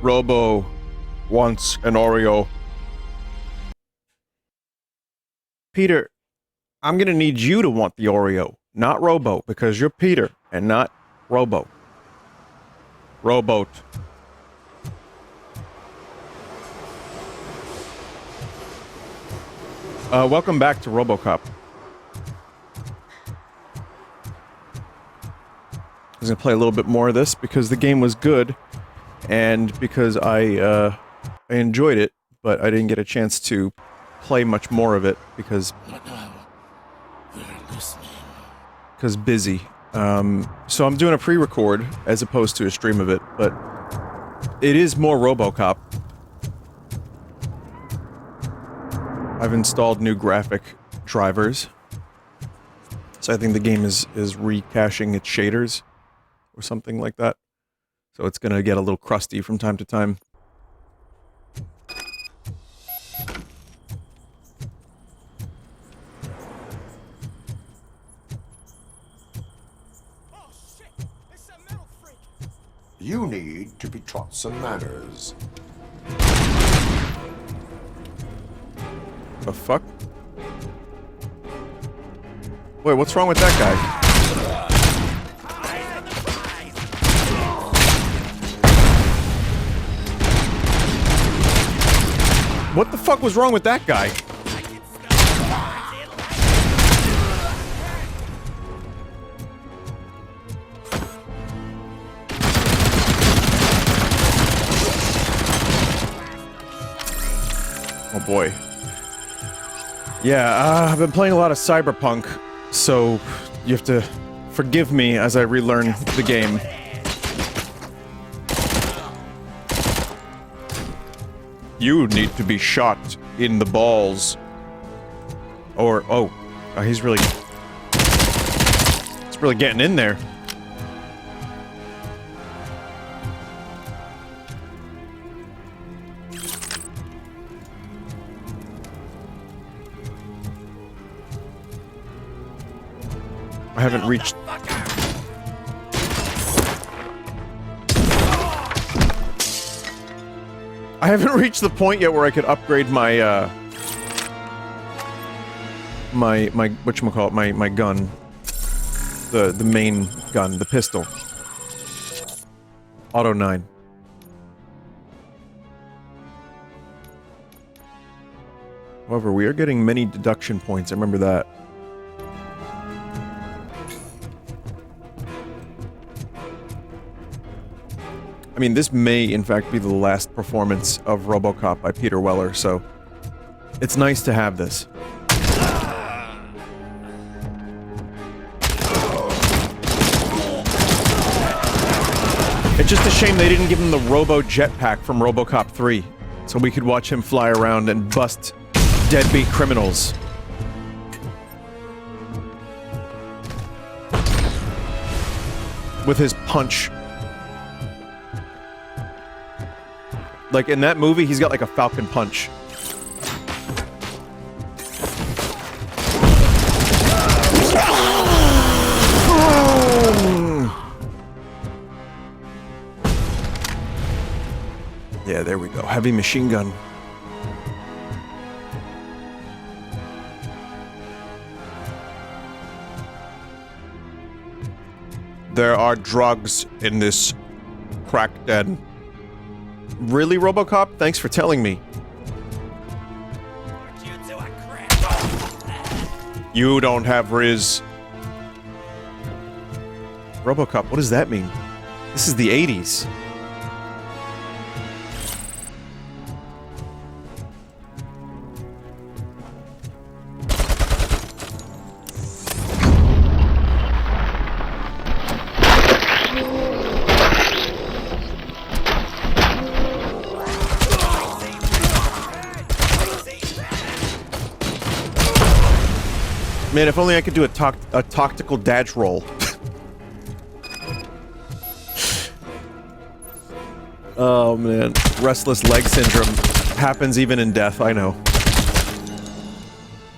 Robo wants an Oreo. Peter, I'm gonna need you to want the Oreo, not Robo, because you're Peter and not Robo. Rowboat. Welcome back to RoboCop. I was gonna play a little bit more of this because the game was good, and because I enjoyed it, but I didn't get a chance to play much more of it because busy. So I'm doing a pre-record as opposed to a stream of it, but it is more RoboCop. I've installed new graphic drivers, so I think the game is recaching its shaders or something like that. So it's gonna get a little crusty from time to time. You need to be taught some manners. The fuck? Wait, what's wrong with that guy? What the fuck was wrong with that guy? Oh boy. Yeah, I've been playing a lot of Cyberpunk, so you have to forgive me as I relearn the game. You need to be shot in the balls. Or, oh, he's really getting in there. I haven't reached... I haven't reached the point yet where I could upgrade my, my whatchamacallit, my gun. The main gun, the pistol. Auto 9. However, we are getting many deduction points, I remember that. I mean, this may, in fact, be the last performance of RoboCop by Peter Weller, so it's nice to have this. It's just a shame they didn't give him the Robo jetpack from RoboCop 3, so we could watch him fly around and bust deadbeat criminals. With his punch. Like, in that movie, he's got like a falcon punch. Yeah, there we go. Heavy machine gun. There are drugs in this crack den. Really, RoboCop? Thanks for telling me. You don't have Riz. RoboCop, what does that mean? This is the 80s. Man, if only I could do a tactical dodge roll. Oh man, restless leg syndrome happens even in death, I know.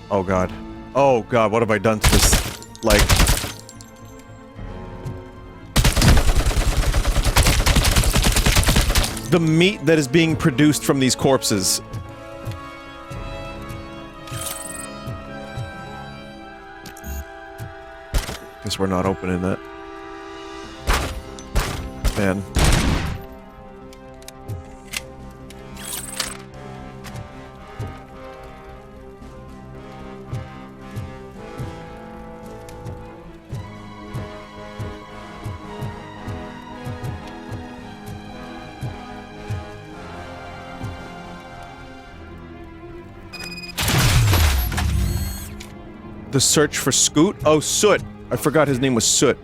Oh god. Oh god, what have I done to this leg? the meat that is being produced from these corpses. Guess we're not opening that. Man. The search for Scoot? Oh, Soot. I forgot his name was Soot.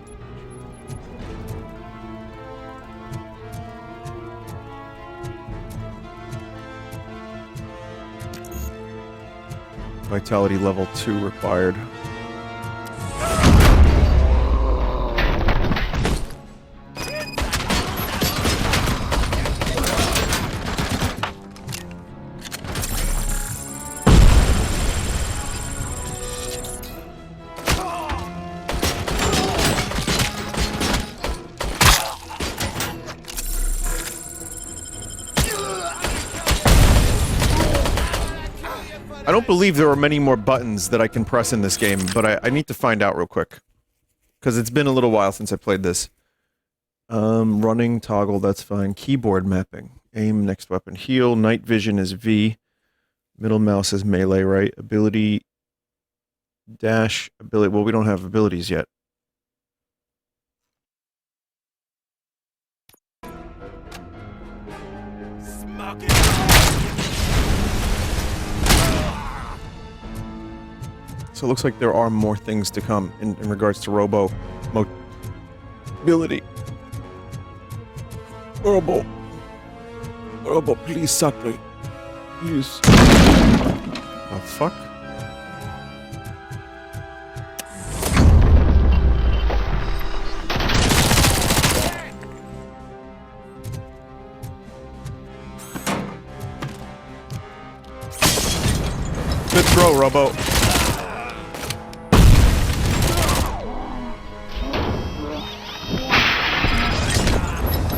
Vitality level 2 required. I don't believe there are many more buttons that I can press in this game, but I need to find out real quick. Because it's been a little while since I played this. Running, toggle, that's fine. Keyboard mapping. Aim, next weapon, heal. Night vision is V. Middle mouse is melee, right? Ability, dash, ability. Well, we don't have abilities yet. So it looks like there are more things to come in regards to mobility. Robo, please suck me. Please. The fuck? Good throw, Robo.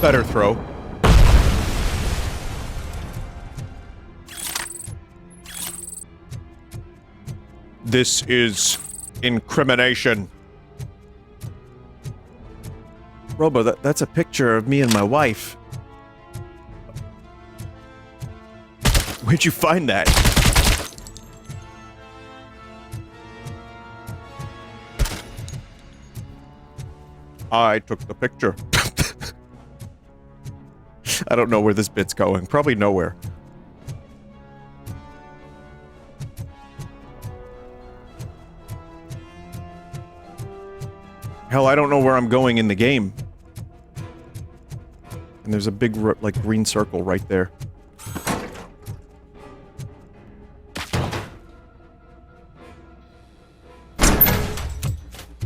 Better throw. This is incrimination. Robo, that's a picture of me and my wife. Where'd you find that? I took the picture. I don't know where this bit's going. Probably nowhere. Hell, I don't know where I'm going in the game. And there's a big, like, green circle right there.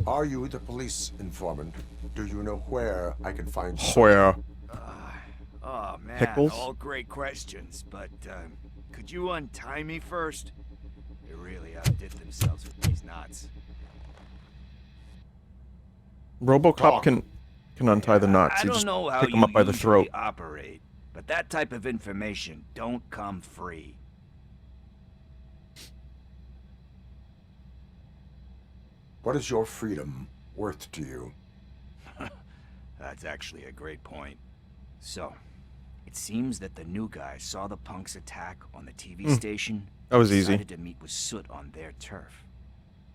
Are you the police informant? Do you know where I can find... Where? Oh man, Pickles? all great questions, but could you untie me first? They really outdid themselves with these knots. RoboCop can untie the knots. I You don't just know how pick him you up by the throat. usually operate, but that type of information don't come free. What is your freedom worth to you? That's actually a great point. So, it seems that the new guy saw the punks attack on the TV station. That was easy. Decided to meet with Soot on their turf.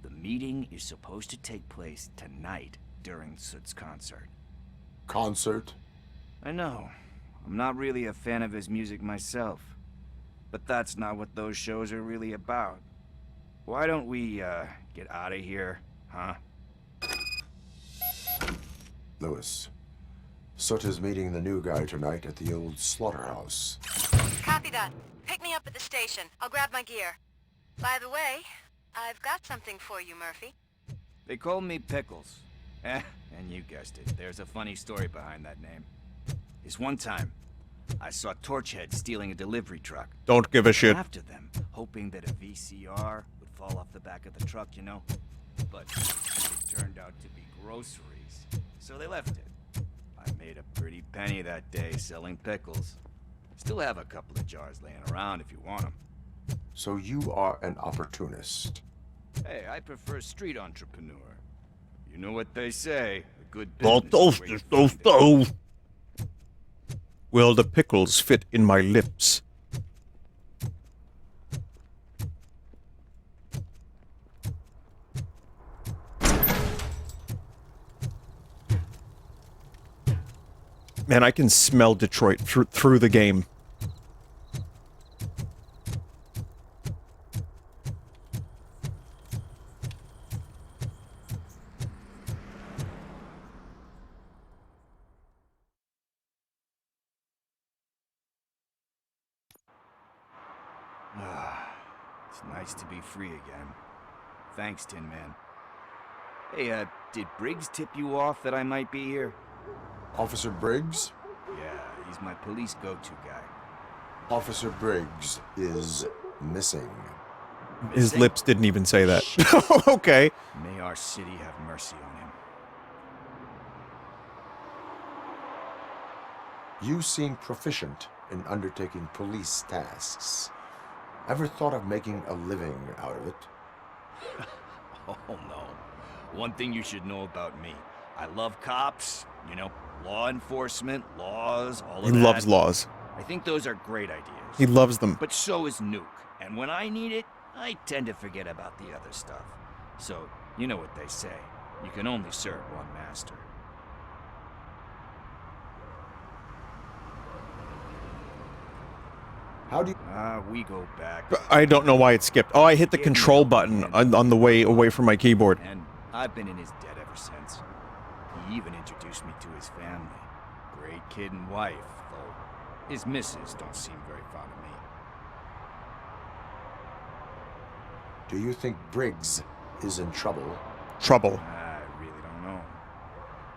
The meeting is supposed to take place tonight during Soot's concert. Concert? I know. I'm not really a fan of his music myself. But that's not what those shows are really about. Why don't we, get out of here, huh? Lewis. Soot is meeting the new guy tonight at the old slaughterhouse. Copy that. Pick me up at the station. I'll grab my gear. By the way, I've got something for you, Murphy. They call me Pickles. And you guessed it, there's a funny story behind that name. This one time, I saw Torchhead stealing a delivery truck. Don't give a shit. After them, hoping that a VCR would fall off the back of the truck, you know? But it turned out to be groceries, so they left it. I made a pretty penny that day selling pickles. Still have a couple of jars laying around if you want them. So you are an opportunist. Hey, I prefer street entrepreneur. You know what they say, a good Well, business is where you find it. Will the pickles fit in my lips? Man, I can smell Detroit through the game. It's nice to be free again. Thanks, Tin Man. Hey, did Briggs tip you off that I might be here? Officer Briggs? Yeah, he's my police go-to guy. Officer Briggs is missing. His lips didn't even say that. Okay. May our city have mercy on him. You seem proficient in undertaking police tasks. Ever thought of making a living out of it? Oh, no. One thing you should know about me. I love cops, you know, law enforcement, laws, all of that. He loves laws. I think those are great ideas. He loves them. But so is Nuke. And when I need it, I tend to forget about the other stuff. So, you know what they say. You can only serve one master. How do you... We go back. I don't know why it skipped. Oh, I hit the control button on the way away from my keyboard. And I've been in his debt ever since. He even introduced me to his family. Great kid and wife, though his missus don't seem very fond of me. Do you think Briggs is in trouble? Trouble. I really don't know.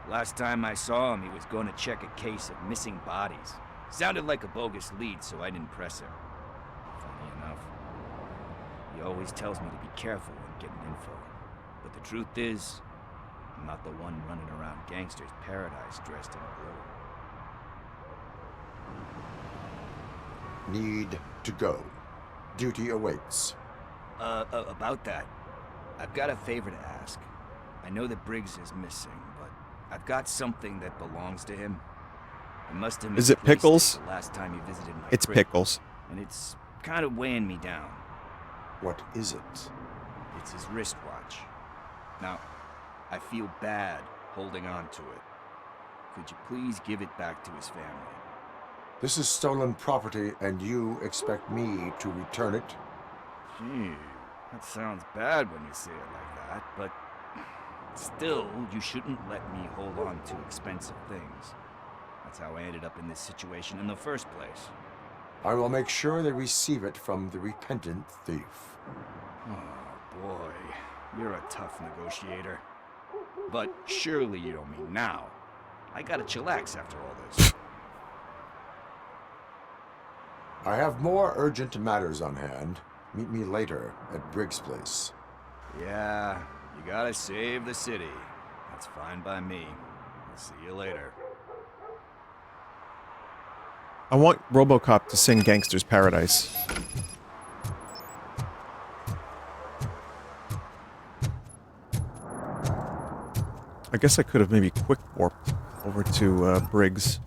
Last time I saw him, he was going to check a case of missing bodies. Sounded like a bogus lead, so I didn't press him. Funny enough. He always tells me to be careful when getting info. But the truth is, I'm not the one running around gangsters' paradise dressed in blue. Need to go. Duty awaits. About that, I've got a favor to ask. I know that Briggs is missing, but I've got something that belongs to him. I must have Is it misplaced Pickles? the last time he visited my It's crib, Pickles. and it's kind of weighing me down. What is it? It's his wristwatch. Now, I feel bad holding on to it. Could you please give it back to his family? This is stolen property, and you expect me to return it? Gee, that sounds bad when you say it like that, but still, you shouldn't let me hold on to expensive things. That's how I ended up in this situation in the first place. I will make sure they receive it from the repentant thief. Oh, boy. You're a tough negotiator. But surely you don't mean now. I gotta chillax after all this. I have more urgent matters on hand. Meet me later at Briggs' place. Yeah, you gotta save the city. That's fine by me. I'll see you later. I want RoboCop to sing Gangster's Paradise. I guess I could have maybe quick warped over to Briggs.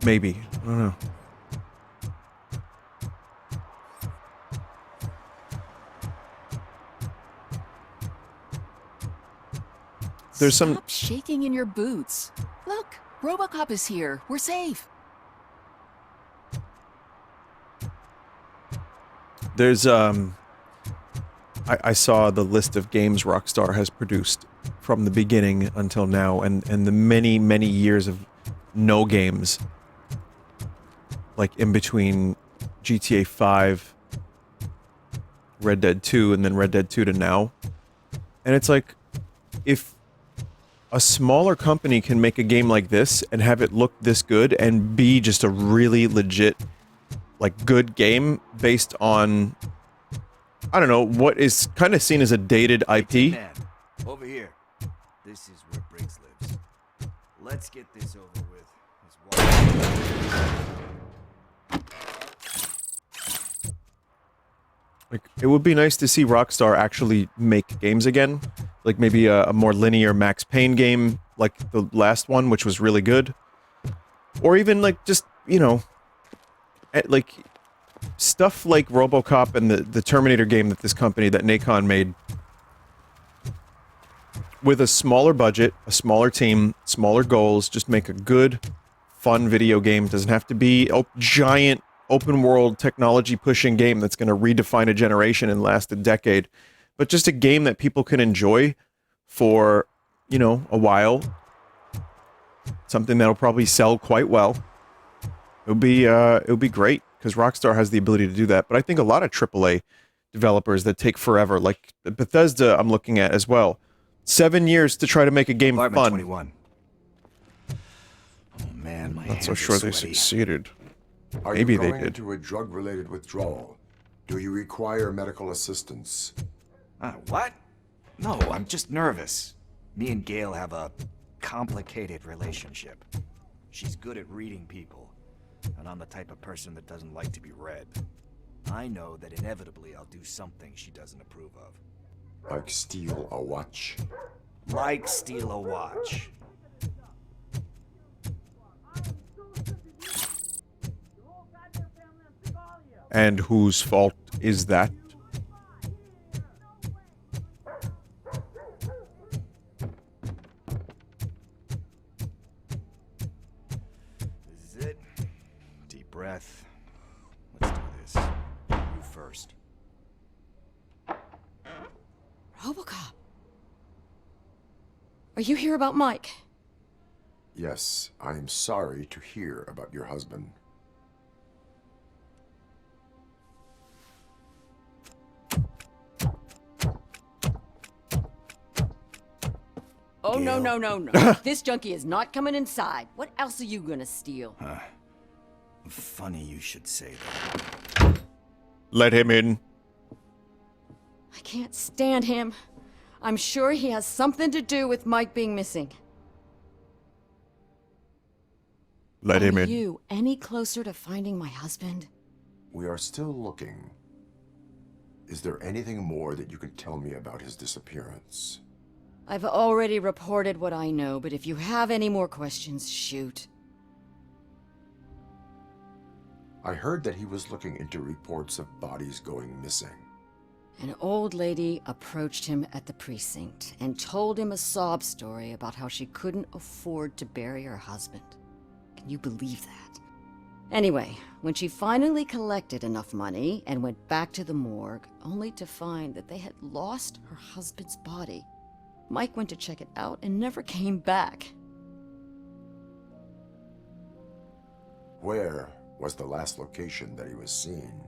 Maybe. I don't know. There's Stop shaking in your boots. Look, RoboCop is here. We're safe. There's I saw the list of games Rockstar has produced from the beginning until now, and the many, many years of no games. Like in between GTA 5, Red Dead 2, and then Red Dead 2 to now. And it's like, if a smaller company can make a game like this and have it look this good and be just a really legit, like, good game based on, I don't know, what is kind of seen as a dated IP. Man, over here. This is where Briggs lives. Let's get this over with. His wife. Like, it would be nice to see Rockstar actually make games again. Like, maybe a more linear Max Payne game, like the last one, which was really good. Or even, like, just, you know, like, stuff like RoboCop and the Terminator game that this company, that Nacon made. With a smaller budget, a smaller team, smaller goals, just make a good, fun video game. Doesn't have to be a giant, open-world, technology-pushing game that's going to redefine a generation and last a decade. But just a game that people can enjoy for, you know, a while. Something that'll probably sell quite well. It would be great, because Rockstar has the ability to do that. But I think a lot of AAA developers that take forever, like Bethesda I'm looking at as well. 7 years to try to make a game Apartment fun. 21. Oh man, my Not so hands sure are they sweaty. succeeded. Are Maybe you they going did. into a drug-related withdrawal? Do you require medical assistance? What? No, I'm just nervous. Me and Gail have a complicated relationship. She's good at reading people, and I'm the type of person that doesn't like to be read. I know that inevitably I'll do something she doesn't approve of. Like steal a watch? Like steal a watch. And whose fault is that? This is it. Deep breath. Let's do this. You first. RoboCop. Are you here about Mike? Yes, I am sorry to hear about your husband. Oh, no, Gail. no, no, no. This junkie is not coming inside. What else are you gonna steal? Funny you should say that. Let him in. I can't stand him. I'm sure he has something to do with Mike being missing. Let him Are in. you any closer to finding my husband? We are still looking. Is there anything more that you can tell me about his disappearance? I've already reported what I know, but if you have any more questions, shoot. I heard that he was looking into reports of bodies going missing. An old lady approached him at the precinct and told him a sob story about how she couldn't afford to bury her husband. Can you believe that? Anyway, when she finally collected enough money and went back to the morgue, only to find that they had lost her husband's body, Mike went to check it out and never came back. Where was the last location that he was seen?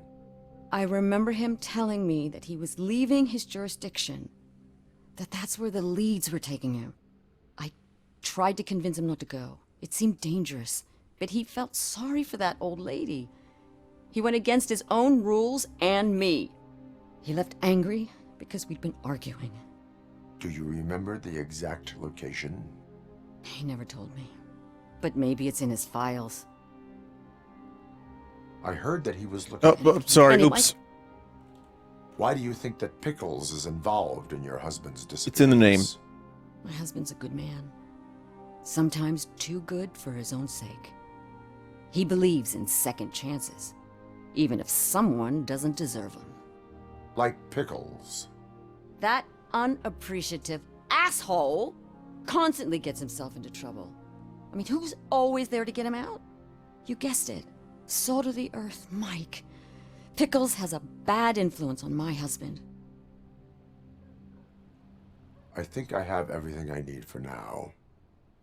I remember him telling me that he was leaving his jurisdiction, that that's where the leads were taking him. I tried to convince him not to go. It seemed dangerous, but he felt sorry for that old lady. He went against his own rules and me. He left angry because we'd been arguing. Do you remember the exact location? He never told me, but maybe it's in his files. I heard that he was looking... Sorry, Anyway. oops. Why do you think that Pickles is involved in your husband's disappearance? It's in the name. My husband's a good man. Sometimes too good for his own sake. He believes in second chances, even if someone doesn't deserve them. Like Pickles. That unappreciative asshole constantly gets himself into trouble. I mean, who's always there to get him out? You guessed it. Salt of the earth, Mike. Pickles has a bad influence on my husband. I think I have everything I need for now.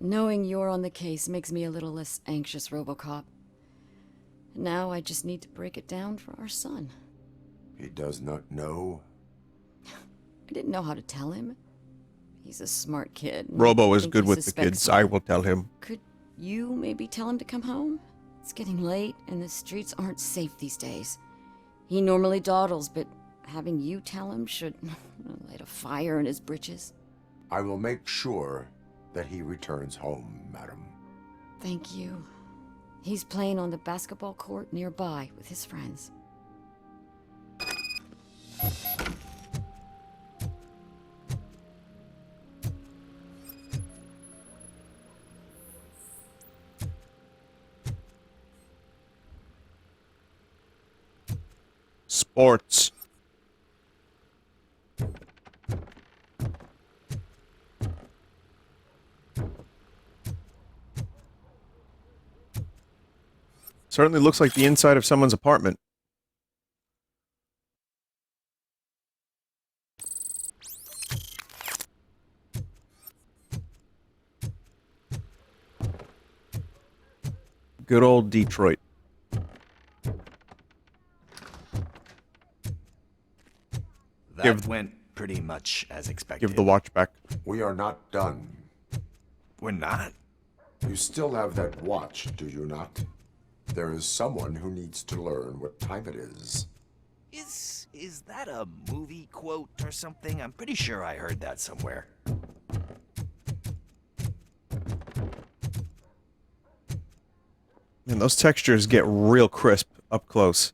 Knowing you're on the case makes me a little less anxious, RoboCop. Now I just need to break it down for our son. He does not know. I didn't know how to tell him. He's a smart kid. and Robo I is think good he with the suspects kids. something. I will tell him. Could you maybe tell him to come home? It's getting late, and the streets aren't safe these days. He normally dawdles, but having you tell him should light a fire in his britches. I will make sure that he returns home, madam. Thank you. He's playing on the basketball court nearby with his friends. Sports. Certainly looks like the inside of someone's apartment. Good old Detroit. That went pretty much as expected. Give the watch back. We are not done. We're not? You still have that watch, do you not? There is someone who needs to learn what time it is. Is that a movie quote or something? I'm pretty sure I heard that somewhere. Man, those textures get real crisp up close.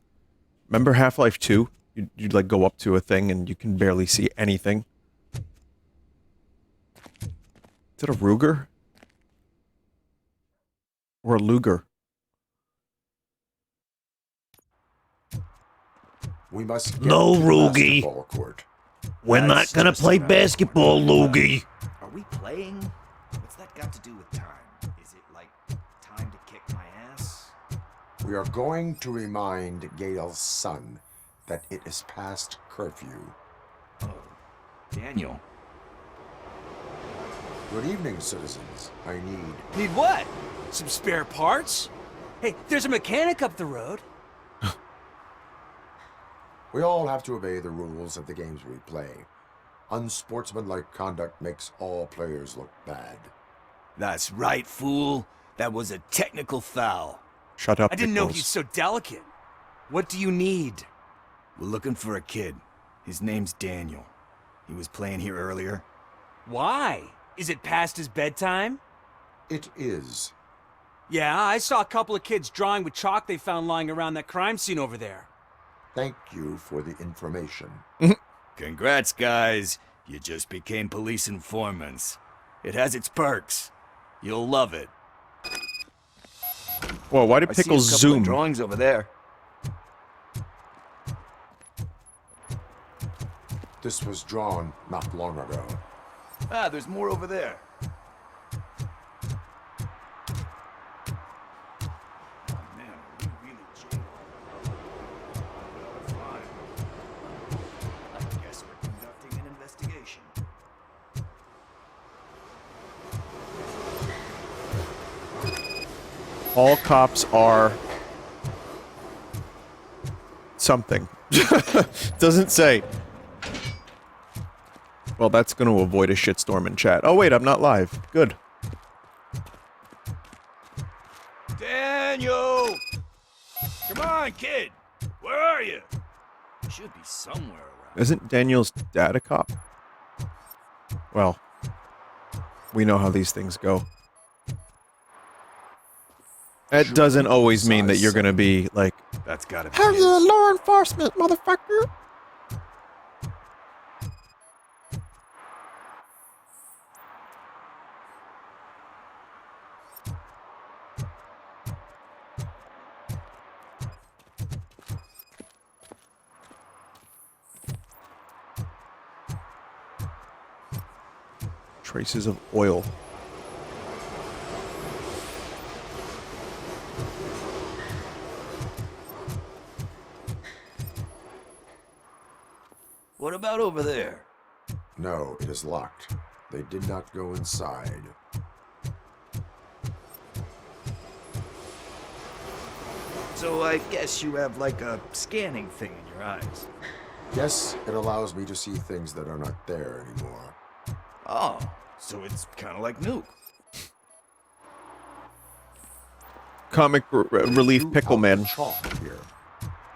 Remember Half-Life 2? You'd like go up to a thing and you can barely see anything. Is it a Ruger? Or a Luger? We must get No, to the Rugi. basketball court. We're not That's gonna just play around basketball, the corner. Logie. Are we playing? What's that got to do with time? Is it like time to kick my ass? We are going to remind Gail's son that it is past curfew. Oh, Daniel. Good evening, citizens. I Need what? Some spare parts? Hey, there's a mechanic up the road. We all have to obey the rules of the games we play. Unsportsmanlike conduct makes all players look bad. That's right, fool. That was a technical foul. Shut up, I didn't know Nichols. he's so delicate. What do you need? We're looking for a kid. His name's Daniel. He was playing here earlier. Why? Is it past his bedtime? It is. Yeah, I saw a couple of kids drawing with chalk they found lying around that crime scene over there. Thank you for the information. Congrats, guys. You just became police informants. It has its perks. You'll love it. Whoa, why did I see a Pickles couple zoom? of drawings over there. This was drawn not long ago. Ah, there's more over there. Oh, man, are we really cheap? Fine. I guess we're conducting an investigation. All cops are something. Doesn't say. Well, that's going to avoid a shitstorm in chat. Oh wait, I'm not live. Good. Daniel! Come on, kid! Where are you? You should be somewhere around. Isn't Daniel's dad a cop? Well, we know how these things go. That doesn't always mean that you're going to be like, That's gotta be hell his. yeah, law enforcement, motherfucker! Traces of oil. What about over there? No, it is locked. They did not go inside. So I guess you have like a scanning thing in your eyes. Yes, it allows me to see things that are not there anymore. Oh, so it's kind of like Nuke. Comic relief You pickle out man. of chalk here.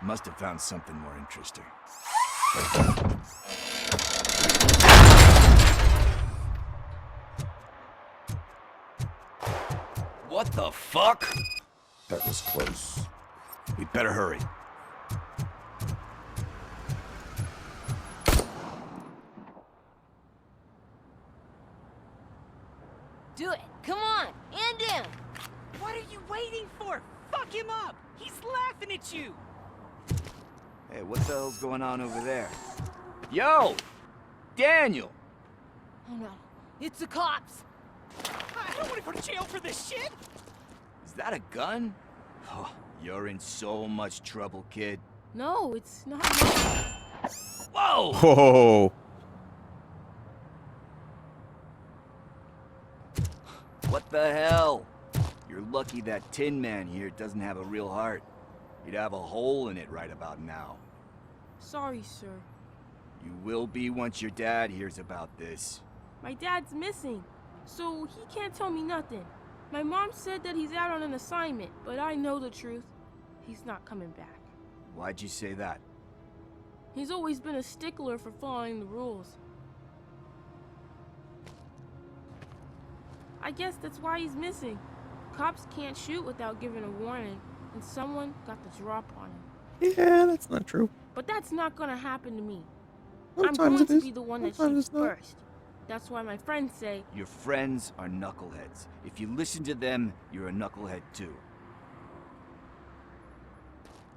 Must have found something more interesting. What the fuck? That was close. We better hurry. Do it. Come on. End him. What are you waiting for? Fuck him up! He's laughing at you! Hey, what the hell's going on over there? Yo! Daniel! Oh no. It's the cops. I don't want to go to jail for this shit! Is that a gun? Oh, you're in so much trouble, kid. No, it's not. Whoa! Whoa. What the hell? You're lucky that Tin Man here doesn't have a real heart. He'd have a hole in it right about now. Sorry, sir. You will be once your dad hears about this. My dad's missing, so he can't tell me nothing. My mom said that he's out on an assignment, but I know the truth. He's not coming back. Why'd you say that? He's always been a stickler for following the rules. I guess that's why he's missing. Cops can't shoot without giving a warning, and someone got the drop on him. Yeah, that's not true. But that's not gonna happen to me. I'm Sometimes going it to is. be the one that Sometimes shoots it's not. first. That's why my friends say, Your friends are knuckleheads. If you listen to them, you're a knucklehead too.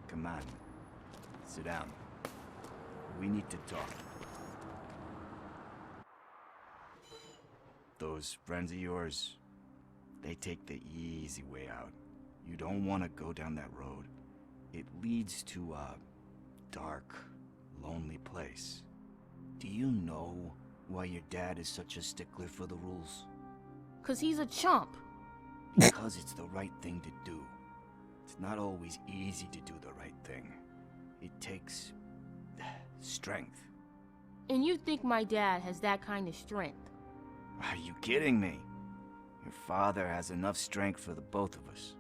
Come on. Sit down. We need to talk. Those friends of yours, they take the easy way out. You don't want to go down that road. It leads to a dark, lonely place. Do you know why your dad is such a stickler for the rules? 'cause he's a chump. Because it's the right thing to do. It's not always easy to do the right thing. It takes strength. And you think my dad has that kind of strength? Are you kidding me? Your father has enough strength for the both of us.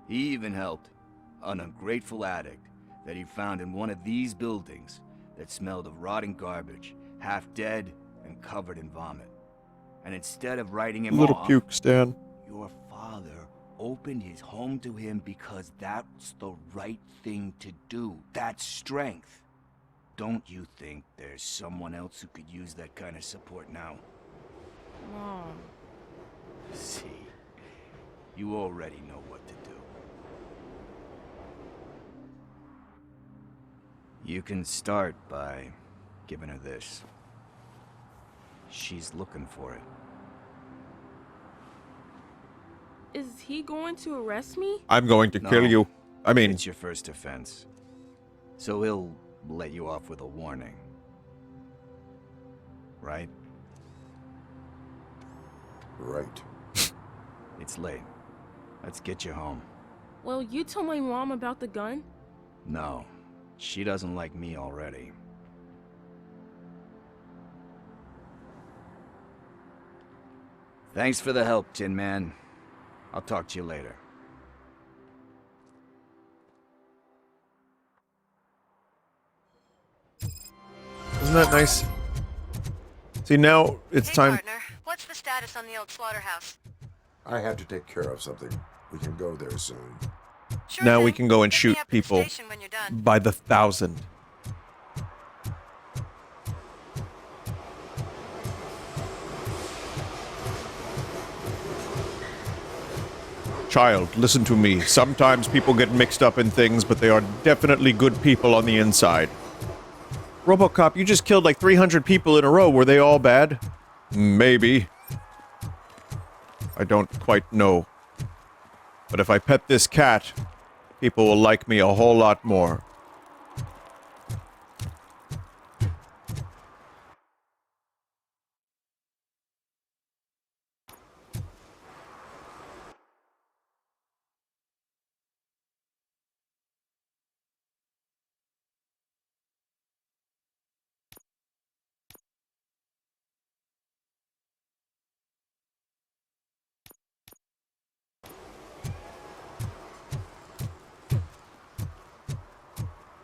He even helped an ungrateful addict that he found in one of these buildings that smelled of rotting garbage, half dead and covered in vomit. And instead of writing him Little off, puke, Stan. your father opened his home to him because that's the right thing to do. That's strength. Don't you think there's someone else who could use that kind of support now? Mom. See, you already know what to do. You can start by giving her this. She's looking for it. Is he going to arrest me? I'm going to kill No. you. I mean, It's your first offense. So he'll let you off with a warning. Right? Right. It's late. Let's get you home. Well, you told my mom about the gun? No, she doesn't like me already. Thanks for the help, Tin Man. I'll talk to you later. isn't that nice? See, now it's Hey, time. partner. What's the status on the old slaughterhouse? I have to take care of something. We can go there soon. Sure Now we thing. can go and Pick shoot me up at the people station when you're done. by the thousand. Child, listen to me. Sometimes people get mixed up in things, but they are definitely good people on the inside. RoboCop, you just killed like 300 people in a row. Were they all bad? Maybe. I don't quite know. But if I pet this cat, people will like me a whole lot more.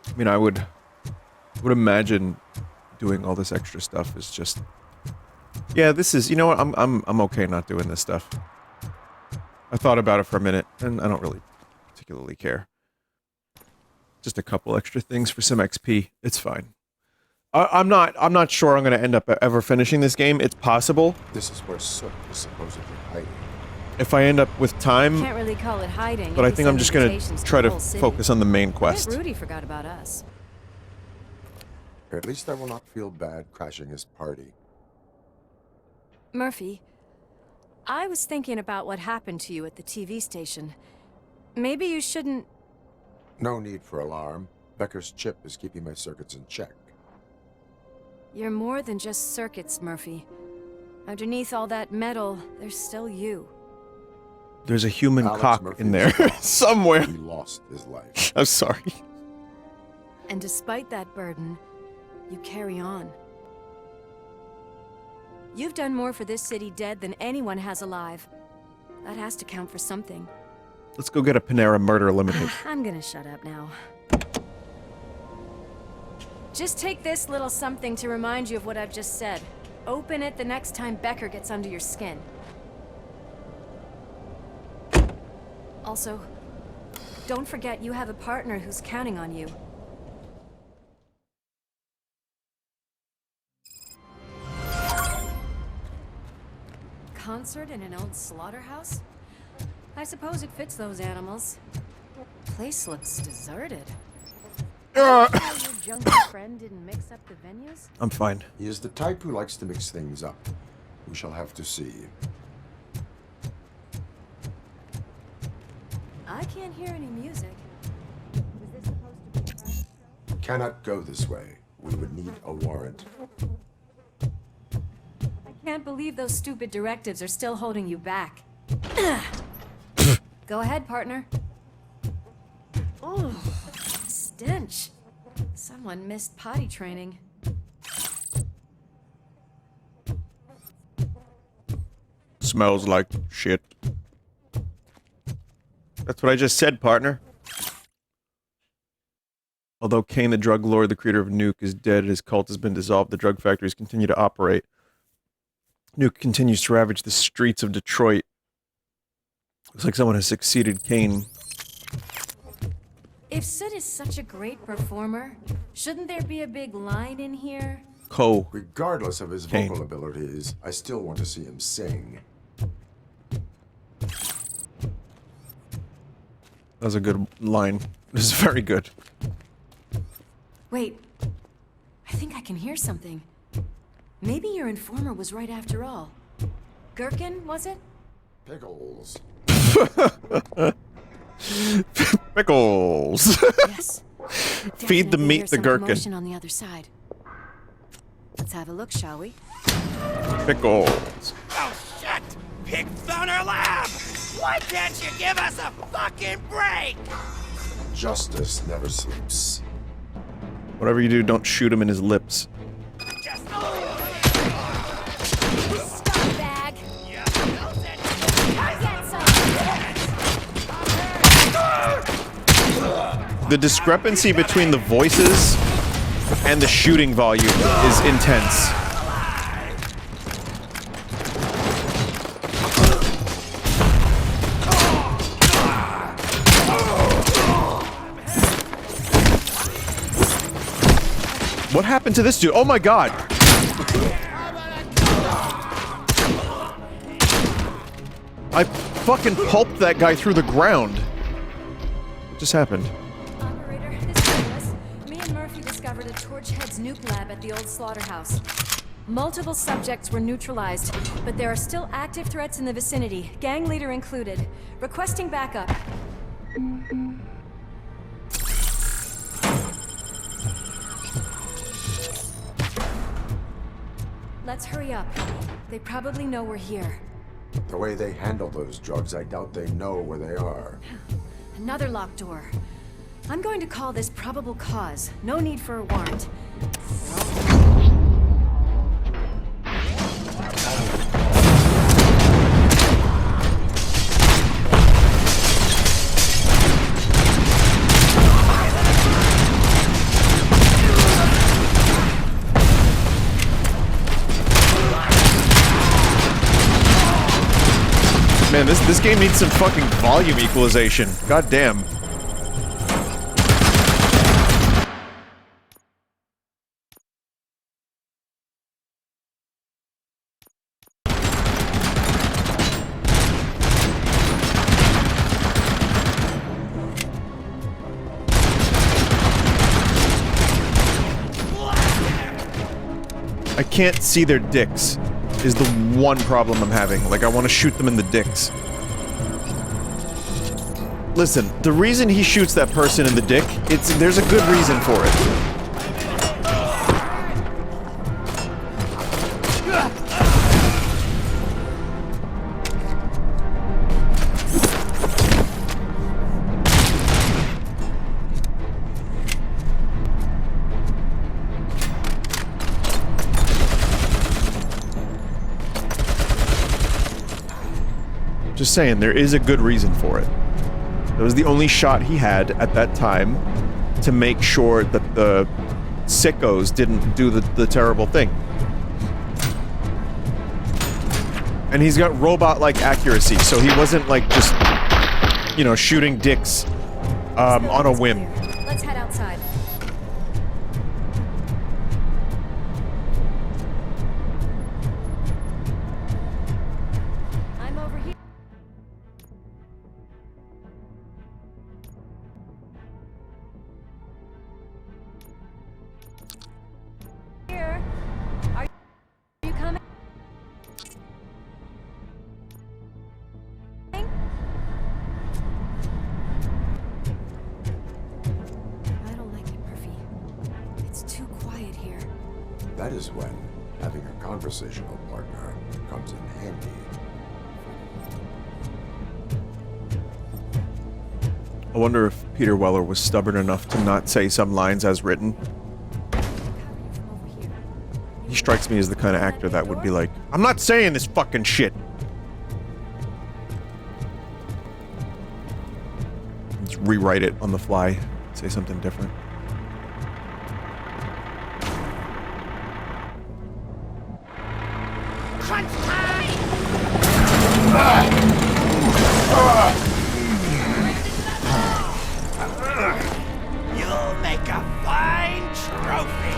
I mean, I would imagine doing all this extra stuff is just, yeah, this is, you know what, I'm okay not doing this stuff. I thought about it for a minute, and I don't really particularly care. Just a couple extra things for some XP. It's fine. I'm not sure I'm going to end up ever finishing this game. It's possible. This is where Soot is supposedly hiding. If I end up with time, Can't really call it hiding. but if I we think I'm send just going invitations to try the to whole city. focus on the main quest. Bet Rudy forgot about us. At least I will not feel bad crashing his party. Murphy, I was thinking about what happened to you at the TV station. Maybe you shouldn't... No need for alarm. Becker's chip is keeping my circuits in check. You're more than just circuits, Murphy. Underneath all that metal, there's still you. There's a human Alex cock Murphy in was there gone. somewhere. He lost his life. I'm sorry. And despite that burden, you carry on. You've done more for this city dead than anyone has alive. That has to count for something. Let's go get a Panera Murder Limited. I'm gonna shut up now. Just take this little something to remind you of what I've just said. Open it the next time Becker gets under your skin. Also, don't forget you have a partner who's counting on you. Concert in an old slaughterhouse? I suppose it fits those animals. Place looks deserted. Your junkie friend didn't mix up the venues? I'm fine. He is the type who likes to mix things up. We shall have to see. I can't hear any music. Was this supposed to be a private show? Cannot go this way. We would need a warrant. I can't believe those stupid directives are still holding you back. Go ahead, partner. Ooh, stench. Someone missed potty training. Smells like shit. That's what I just said, partner. Although Kane, the drug lord, the creator of Nuke, is dead and his cult has been dissolved, the drug factories continue to operate. Nuke continues to ravage the streets of Detroit. Looks like someone has succeeded Kane. If Sid is such a great performer, shouldn't there be a big line in here? Regardless of his Kane. vocal abilities, I still want to see him sing. That was a good line. This is very good. Wait, I think I can hear something. Maybe your informer was right after all. Gherkin, was it? Pickles. Pickles. Yes. Feed the Definitely meat hear the some gherkin. commotion on the other side. Let's have a look, shall we? Pickles. Oh, shit! Pig found our lab! Why can't you give us a fucking break? Justice never sleeps. Whatever you do, don't shoot him in his lips. Scumbag! The discrepancy between the voices and the shooting volume is intense. What happened to this dude? Oh my god! I fucking pulped that guy through the ground. What just happened? Operator, this is Willis. Me and Murphy discovered a Torchhead's nuke lab at the old slaughterhouse. Multiple subjects were neutralized, but there are still active threats in the vicinity, gang leader included. Requesting backup. Let's hurry up. They probably know we're here. The way they handle those drugs, I doubt they know where they are. Another locked door. I'm going to call this probable cause. No need for a warrant. Man, this game needs some fucking volume equalization. God damn. I can't see their dicks, is the one problem I'm having. Like, I want to shoot them in the dicks. Listen, the reason he shoots that person in the dick, there's a good reason for it. Just saying, there is a good reason for it. That was the only shot he had at that time to make sure that the sickos didn't do the terrible thing. And he's got robot-like accuracy, so he wasn't like just, you know, shooting dicks on a whim. Let's head outside. I'm over here. Are you coming? I don't like it, Murphy. It's too quiet here. That is when having a conversational partner comes in handy. I wonder if Peter Weller was stubborn enough to not say some lines as written. He strikes me as the kind of actor that would be like, I'm not saying this fucking shit. Just rewrite it on the fly, say something different. You'll make a fine trophy.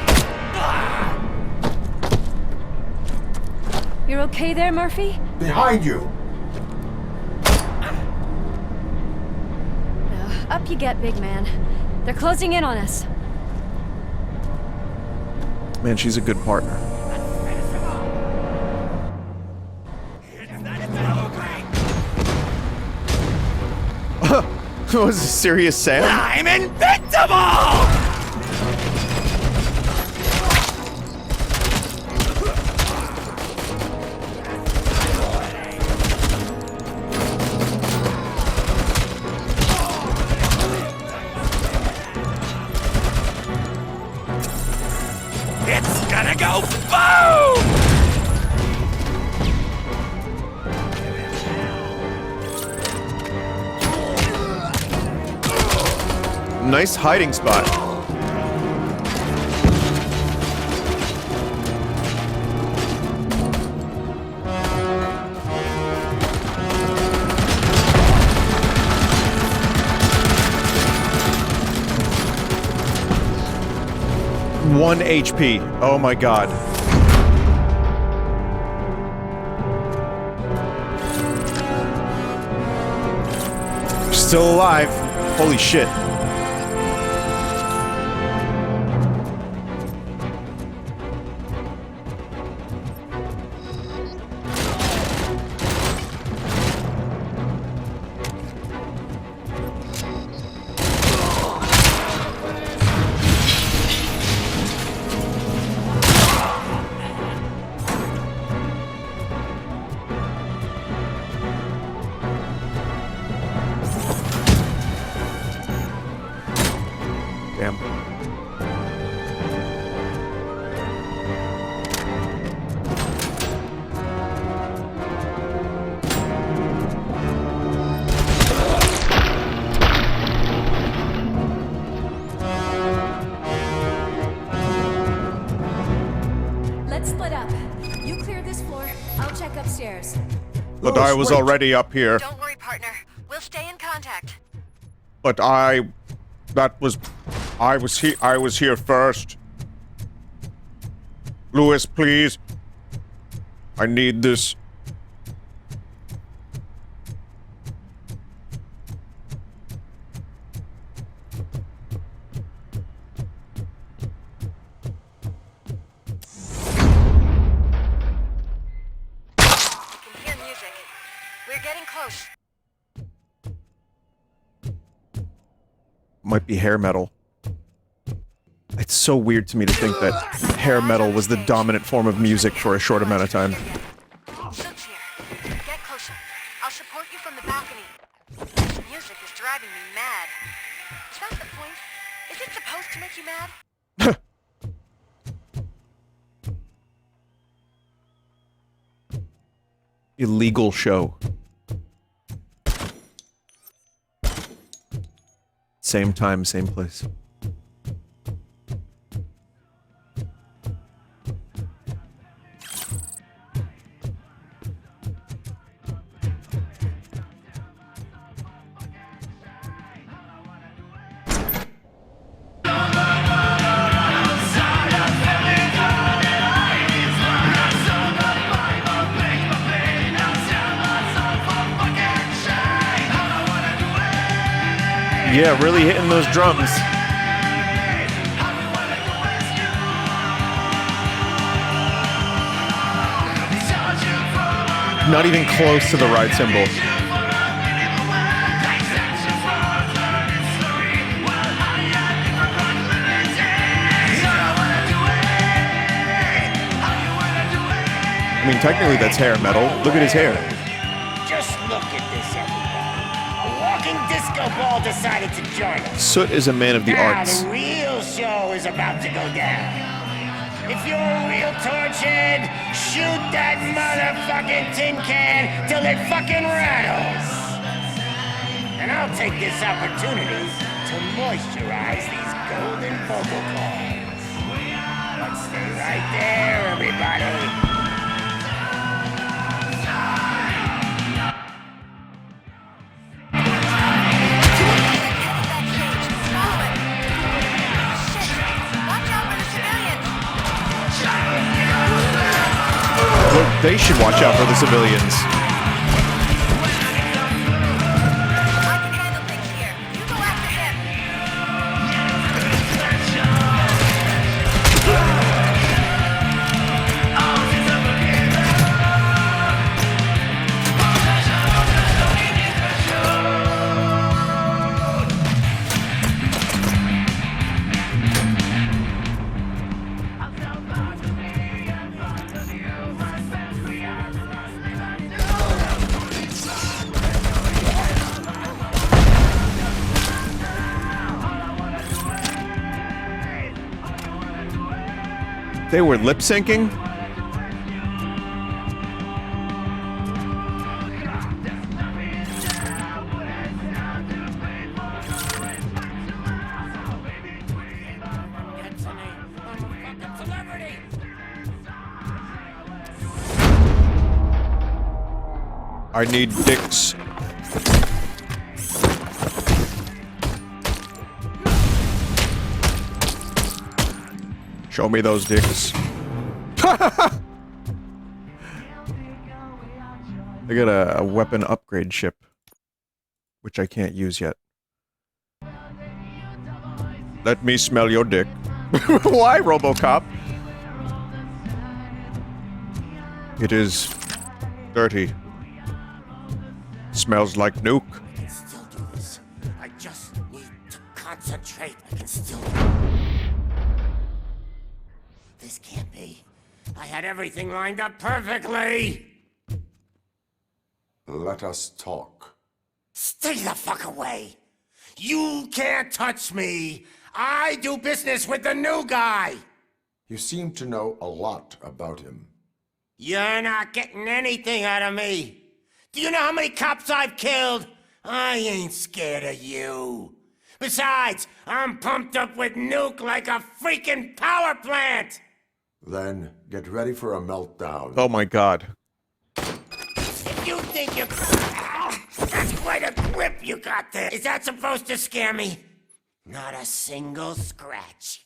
You're okay there, Murphy? Behind you! Up you get, big man. They're closing in on us. Man, she's a good partner. Was it Serious Sam? I'm invincible! It's gonna go boom! Nice hiding spot. One HP. Oh my god. Still alive. Holy shit. But I was already up here. Don't worry, partner. We'll stay in contact. But I was here first. Louis, please. I need this. Might be hair metal. It's so weird to me to think that hair metal was the dominant form of music for a short amount of time. Soot's here. Get closer. I'll support you from the balcony. This music is driving me mad. Is that the point? Is it supposed to make you mad? Illegal show. Same time, same place. Yeah, really hitting those drums. Not even close to the right cymbal. I mean, technically that's hair metal. Look at his hair. Just look at this, everybody. A walking disco ball decided to join us. Soot is a man of the arts. The real show is about to go down. If you're a real torch head, shoot that motherfucking tin can till it fucking rattles. And I'll take this opportunity to moisturize these golden vocal cords. But stay right there, everybody. They should watch out for the civilians. They were lip syncing? I need dicks. Show me those dicks. I got a weapon upgrade ship, which I can't use yet. Let me smell your dick. Why, RoboCop? It is dirty. Smells like nuke. I can still do this. I just need to concentrate. I can still... This can't be. I had everything lined up perfectly! Let us talk. Stay the fuck away! You can't touch me! I do business with the new guy! You seem to know a lot about him. You're not getting anything out of me! Do you know how many cops I've killed? I ain't scared of you. Besides, I'm pumped up with nuke like a freaking power plant! Then get ready for a meltdown. Oh my god. If you think you're... That's quite a grip you got there. Is that supposed to scare me? Not a single scratch.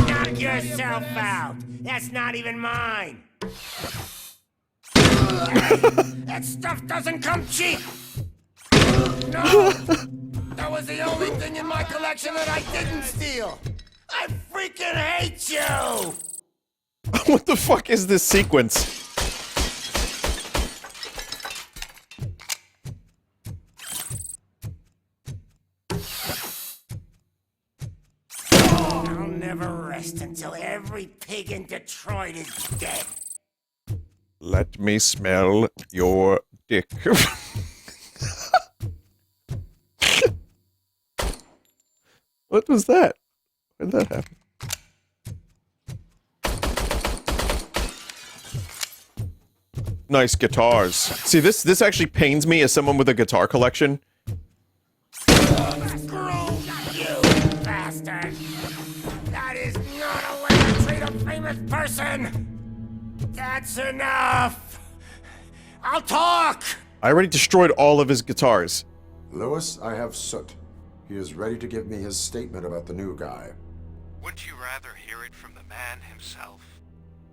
Knock yourself out. That's not even mine. That stuff doesn't come cheap. No, that was the only thing in my collection that I didn't steal. I freaking hate you. What the fuck is this sequence? I'll never rest until every pig in Detroit is dead. Let me smell your dick. What was that? When did that happen? Nice guitars. See, this actually pains me as someone with a guitar collection. Screw you, bastard! That is not a way to treat a famous person! That's enough! I'll talk! I already destroyed all of his guitars. Lewis, I have Soot. He is ready to give me his statement about the new guy. Wouldn't you rather hear it from the man himself?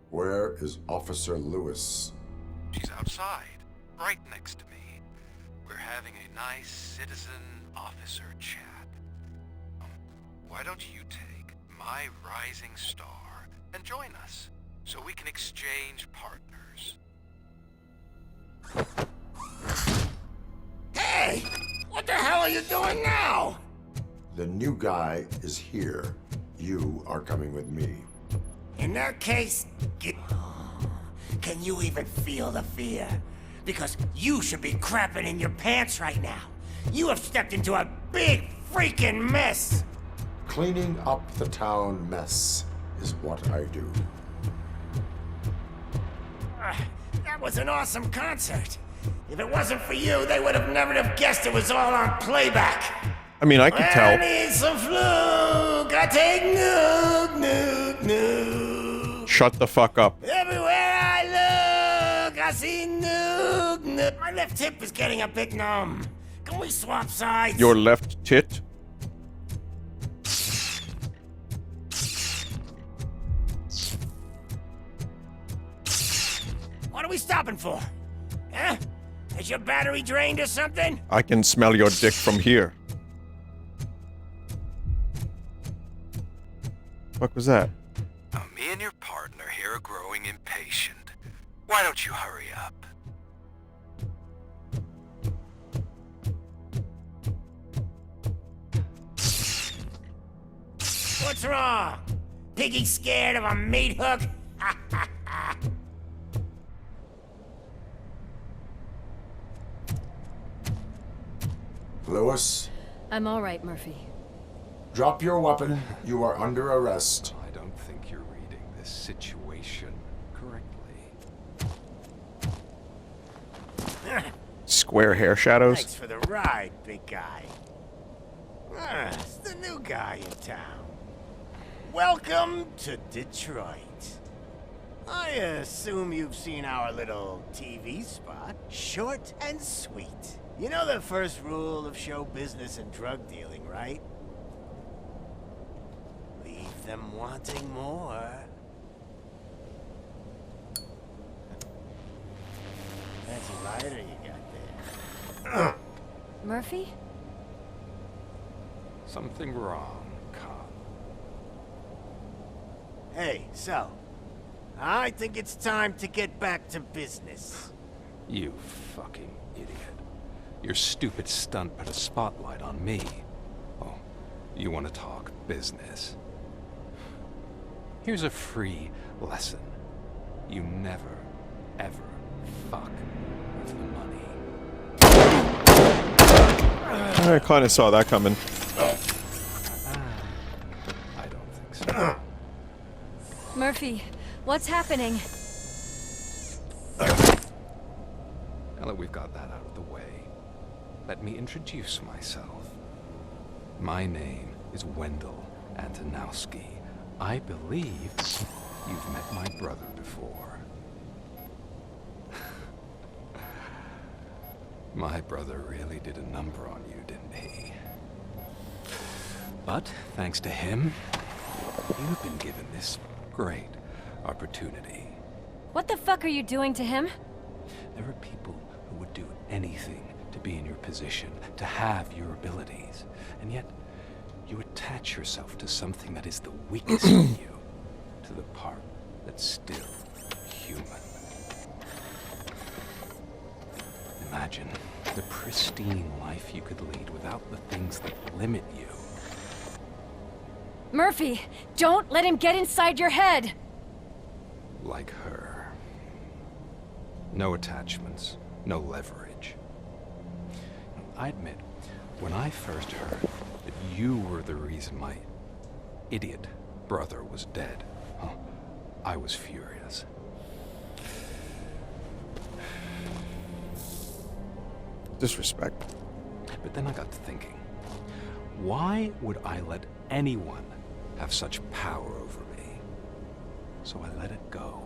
Where is Officer Lewis? She's outside, right next to me. We're having a nice citizen-officer chat. Why don't you take my rising star and join us, so we can exchange partners? Hey! What the hell are you doing now? The new guy is here. You are coming with me. In that case, can you even feel the fear? Because you should be crapping in your pants right now. You have stepped into a big freaking mess. Cleaning up the town mess is what I do. That was an awesome concert. If it wasn't for you, they would have never have guessed it was all on playback. I mean, I could tell. I need some fluke. I take nuke. Shut the fuck up. Everywhere I look, I see nuke. My left hip is getting a bit numb. Can we swap sides? Your left tit? What are we stopping for? Huh? Is your battery drained or something? I can smell your dick from here. What was that? Me and your partner here are growing impatient. Why don't you hurry up? What's wrong? Piggy scared of a meat hook? Lewis, I'm all right, Murphy. drop your weapon. You are under arrest. I don't think you're reading this situation correctly. Square hair shadows? Thanks for the ride, big guy. It's the new guy in town. Welcome to Detroit. I assume you've seen our little TV spot. Short and sweet. You know the first rule of show business and drug dealing, right? Leave them wanting more. Fancy lighter you got there. Murphy? Something wrong, cop. Hey, so, I think it's time to get back to business. You fucking idiot. Your stupid stunt put a spotlight on me. Oh, you want to talk business? Here's a free lesson. You never, ever fuck with the money. I kind of saw that coming. I don't Murphy, what's happening? Now that we've got that out of the way, let me introduce myself. My name is Wendell Antonowski. I believe you've met my brother before. My brother really did a number on you, didn't he? But thanks to him, you've been given this great opportunity. What the fuck are you doing to him? There are people who would do anything to be in your position, to have your abilities, and yet you attach yourself to something that is the weakest in you, to the part that's still human. Imagine the pristine life you could lead without the things that limit you. Murphy, don't let him get inside your head! Like her. No attachments, no leverage. I admit, when I first heard that you were the reason my idiot brother was dead, I was furious. Disrespect. But then I got to thinking, why would I let anyone have such power over me? So I let it go.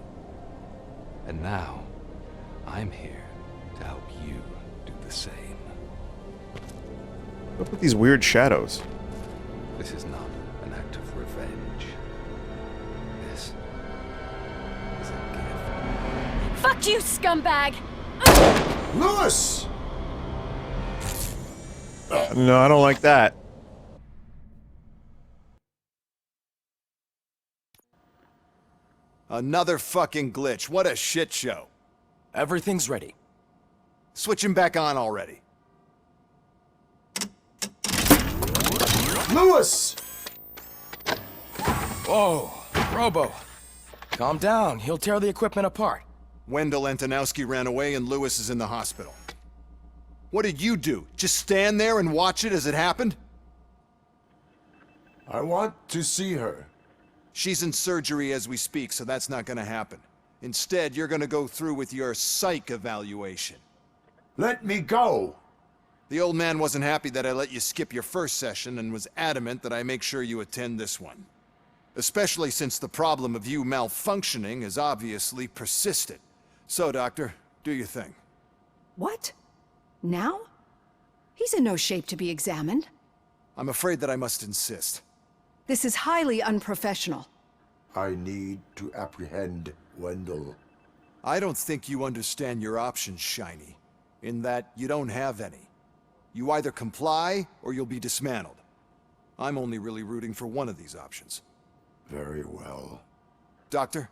And now, I'm here to help you do the same. Look at these weird shadows. This is not an act of revenge. This is a gift. Fuck you, scumbag! Lewis! No, I don't like that. Another fucking glitch. What a shit show. Everything's ready. Switch him back on already. Lewis! Whoa, Robo. Calm down. He'll tear the equipment apart. Wendell Antonowski ran away and Lewis is in the hospital. What did you do? Just stand there and watch it as it happened? I want to see her. She's in surgery as we speak, so that's not gonna happen. Instead, you're gonna go through with your psych evaluation. Let me go! The old man wasn't happy that I let you skip your first session and was adamant that I make sure you attend this one. Especially since the problem of you malfunctioning has obviously persisted. So, Doctor, do your thing. What? Now? He's in no shape to be examined. I'm afraid that I must insist. This is highly unprofessional. I need to apprehend Wendell. I don't think you understand your options, Shiny. In that you don't have any. You either comply or you'll be dismantled. I'm only really rooting for one of these options. Very well. Doctor?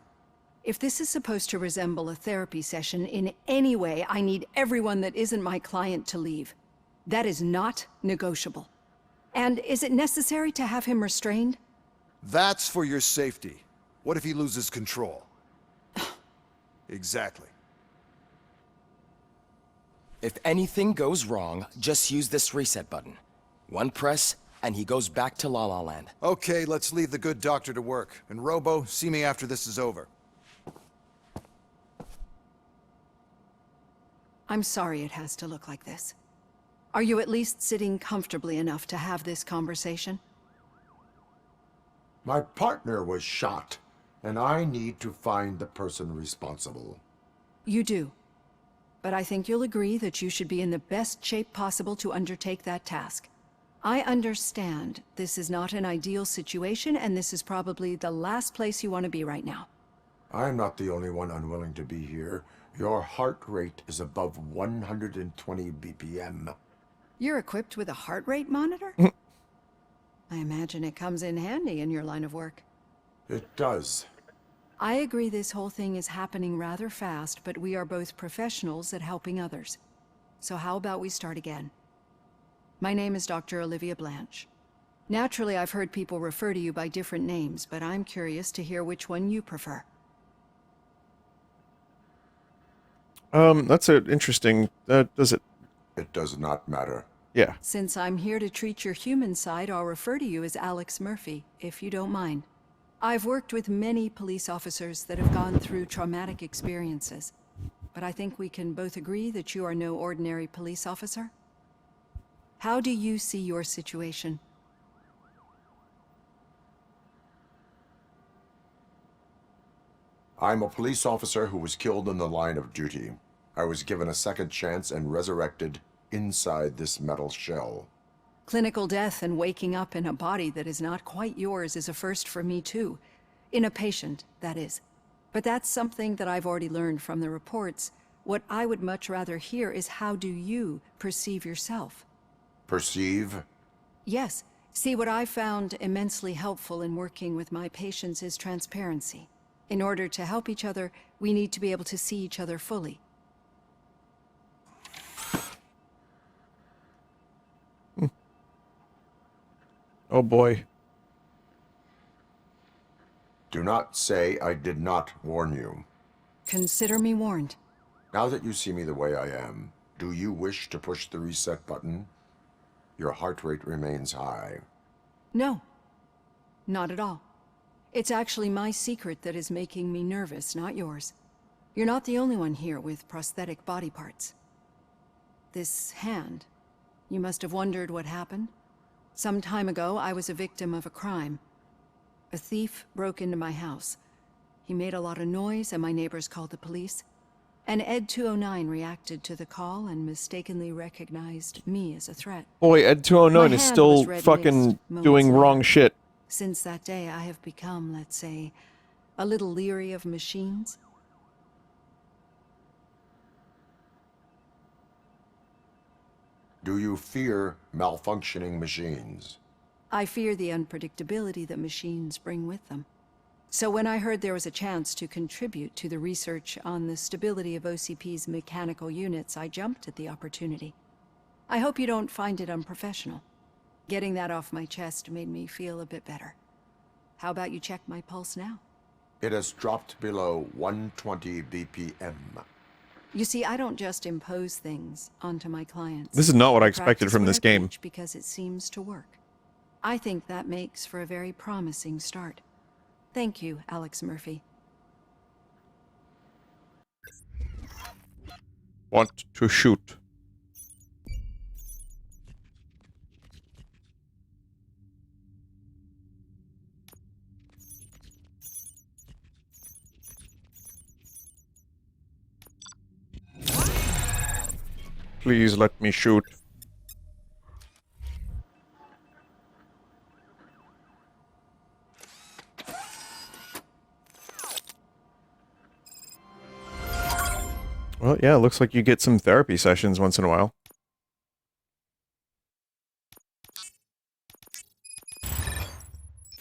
If this is supposed to resemble a therapy session in any way, I need everyone that isn't my client to leave. That is not negotiable. And is it necessary to have him restrained? That's for your safety. What if he loses control? Exactly. If anything goes wrong, just use this reset button. One press, and he goes back to La La Land. Okay, let's leave the good doctor to work. And Robo, see me after this is over. I'm sorry it has to look like this. Are you at least sitting comfortably enough to have this conversation? My partner was shot, and I need to find the person responsible. You do. But I think you'll agree that you should be in the best shape possible to undertake that task. I understand this is not an ideal situation, and this is probably the last place you want to be right now. I'm not the only one unwilling to be here. Your heart rate is above 120 BPM. You're equipped with a heart rate monitor? I imagine it comes in handy in your line of work. It does. I agree this whole thing is happening rather fast, but we are both professionals at helping others. So how about we start again? My name is Dr. Olivia Blanche. Naturally, I've heard people refer to you by different names, but I'm curious to hear which one you prefer. That's an interesting, does it? It does not matter. Yeah. Since I'm here to treat your human side, I'll refer to you as Alex Murphy, if you don't mind. I've worked with many police officers that have gone through traumatic experiences, but I think we can both agree that you are no ordinary police officer. How do you see your situation? I'm a police officer who was killed in the line of duty. I was given a second chance and resurrected inside this metal shell. Clinical death and waking up in a body that is not quite yours is a first for me too. In a patient, that is. But that's something that I've already learned from the reports. What I would much rather hear is how do you perceive yourself? Perceive? Yes. See, what I've found immensely helpful in working with my patients is transparency. In order to help each other, we need to be able to see each other fully. Oh boy. Do not say I did not warn you. Consider me warned. Now that you see me the way I am, do you wish to push the reset button? Your heart rate remains high. No. Not at all. It's actually my secret that is making me nervous, not yours. You're not the only one here with prosthetic body parts. This hand, you must have wondered what happened. Some time ago, I was a victim of a crime. A thief broke into my house. He made a lot of noise and my neighbors called the police. And Ed 209 reacted to the call and mistakenly recognized me as a threat. Boy, Ed 209 My is hand still was red fucking mixed moments doing later. wrong shit. Since that day, I have become, let's say, a little leery of machines. Do you fear malfunctioning machines? I fear the unpredictability that machines bring with them. So when I heard there was a chance to contribute to the research on the stability of OCP's mechanical units, I jumped at the opportunity. I hope you don't find it unprofessional. Getting that off my chest made me feel a bit better. How about you check my pulse now? It has dropped below 120 BPM. You see, I don't just impose things onto my clients. This is not what I expected practice from what this I game. preach because it seems to work. I think that makes for a very promising start. Thank you, Alex Murphy. Want to shoot. Please let me shoot. Well, yeah, looks like you get some therapy sessions once in a while.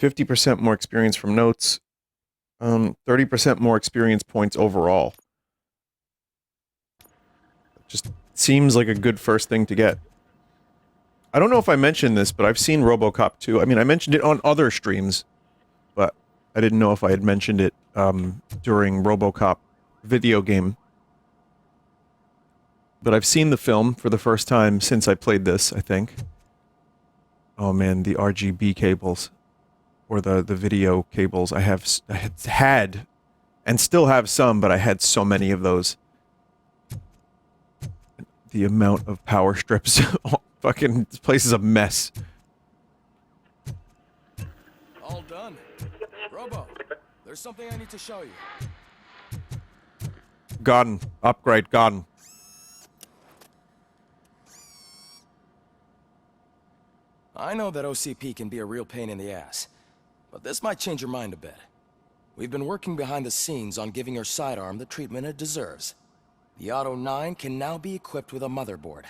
%50 more experience from notes. 30% more experience points overall. Just seems like a good first thing to get. I don't know if I mentioned this, but I've seen RoboCop 2. I mean, I mentioned it on other streams, but I didn't know if I had mentioned it during RoboCop video game. But I've seen the film for the first time since I played this, I think. Oh man, the RGB cables. Or the video cables. I had and still have some, but I had so many of those. The amount of power strips. Fucking, this place is a mess. All done. Robo, there's something I need to show you. Gone. Upgrade, gone. I know that OCP can be a real pain in the ass, but this might change your mind a bit. We've been working behind the scenes on giving your sidearm the treatment it deserves. The Auto 9 can now be equipped with a motherboard.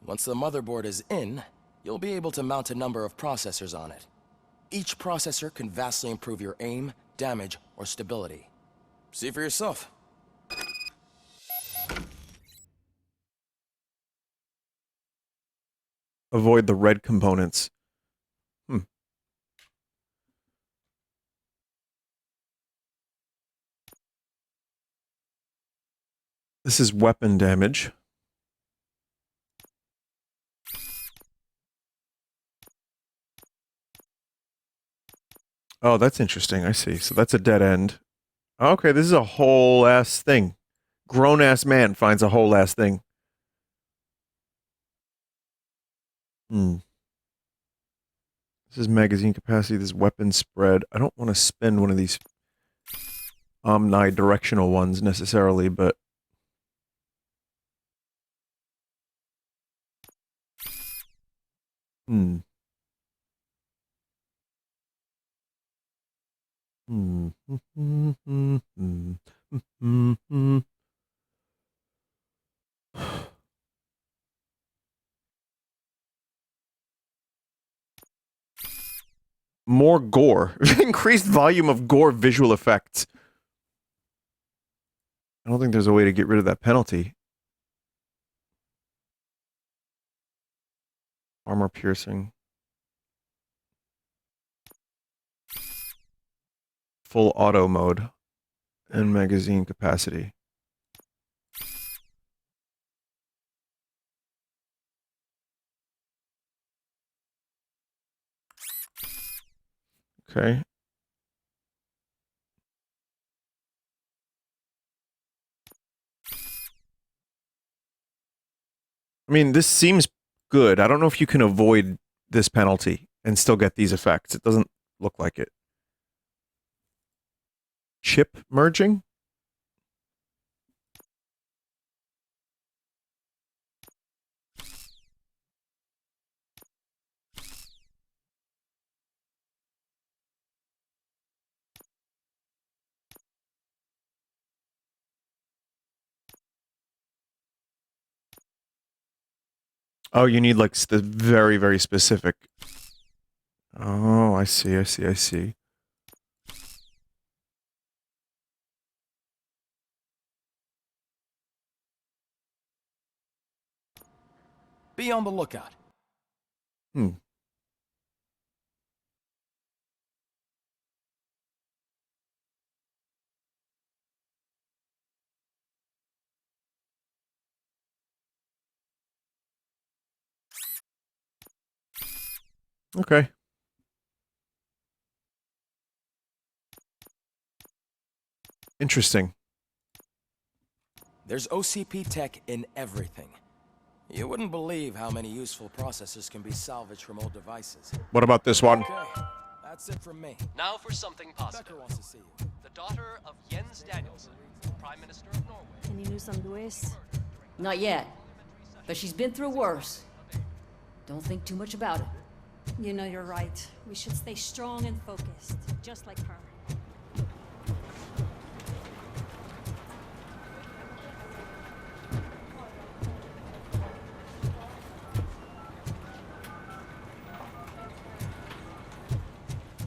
Once the motherboard is in, you'll be able to mount a number of processors on it. Each processor can vastly improve your aim, damage, or stability. See for yourself. Avoid the red components. This is weapon damage. Oh, that's interesting. I see. So that's a dead end. Okay, this is a whole ass thing. Grown ass man finds a whole ass thing. Hmm. This is magazine capacity. This is weapon spread. I don't want to spend one of these omnidirectional ones necessarily, but hmm. Hmm. More gore. Increased volume of gore visual effects. I don't think there's a way to get rid of that penalty. Armor piercing. Full auto mode. And magazine capacity. Okay. I mean, this seems good. I don't know if you can avoid this penalty and still get these effects. It doesn't look like it. Chip merging? Oh, you need like the very, very specific. Oh, I see, I see, I see. Be on the lookout. Hmm. Okay. Interesting. There's OCP tech in everything. You wouldn't believe how many useful processors can be salvaged from old devices. What about this one? Okay, that's it from me. Now for something positive. Becker wants to see you. The daughter of Jens Danielson, Prime Minister of Norway. Any news on Luis? Not yet. But she's been through worse. Don't think too much about it. You know you're right. We should stay strong and focused, just like her.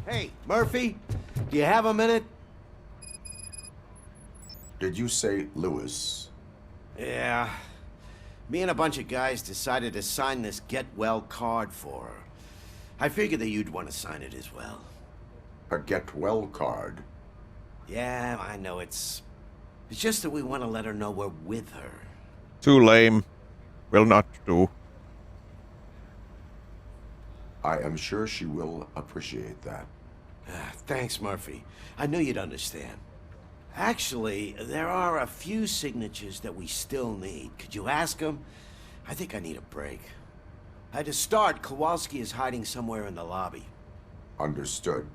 Hey, Murphy, do you have a minute? Did you say Lewis? Yeah. Me and a bunch of guys decided to sign this get well card for her. I figured that you'd want to sign it as well. A get well card? Yeah, I know it's just that we want to let her know we're with her. Too lame. Will not do. I am sure she will appreciate that. Thanks, Murphy. I knew you'd understand. Actually, there are a few signatures that we still need. Could you ask them? I think I need a break. To start, Kowalski is hiding somewhere in the lobby. Understood.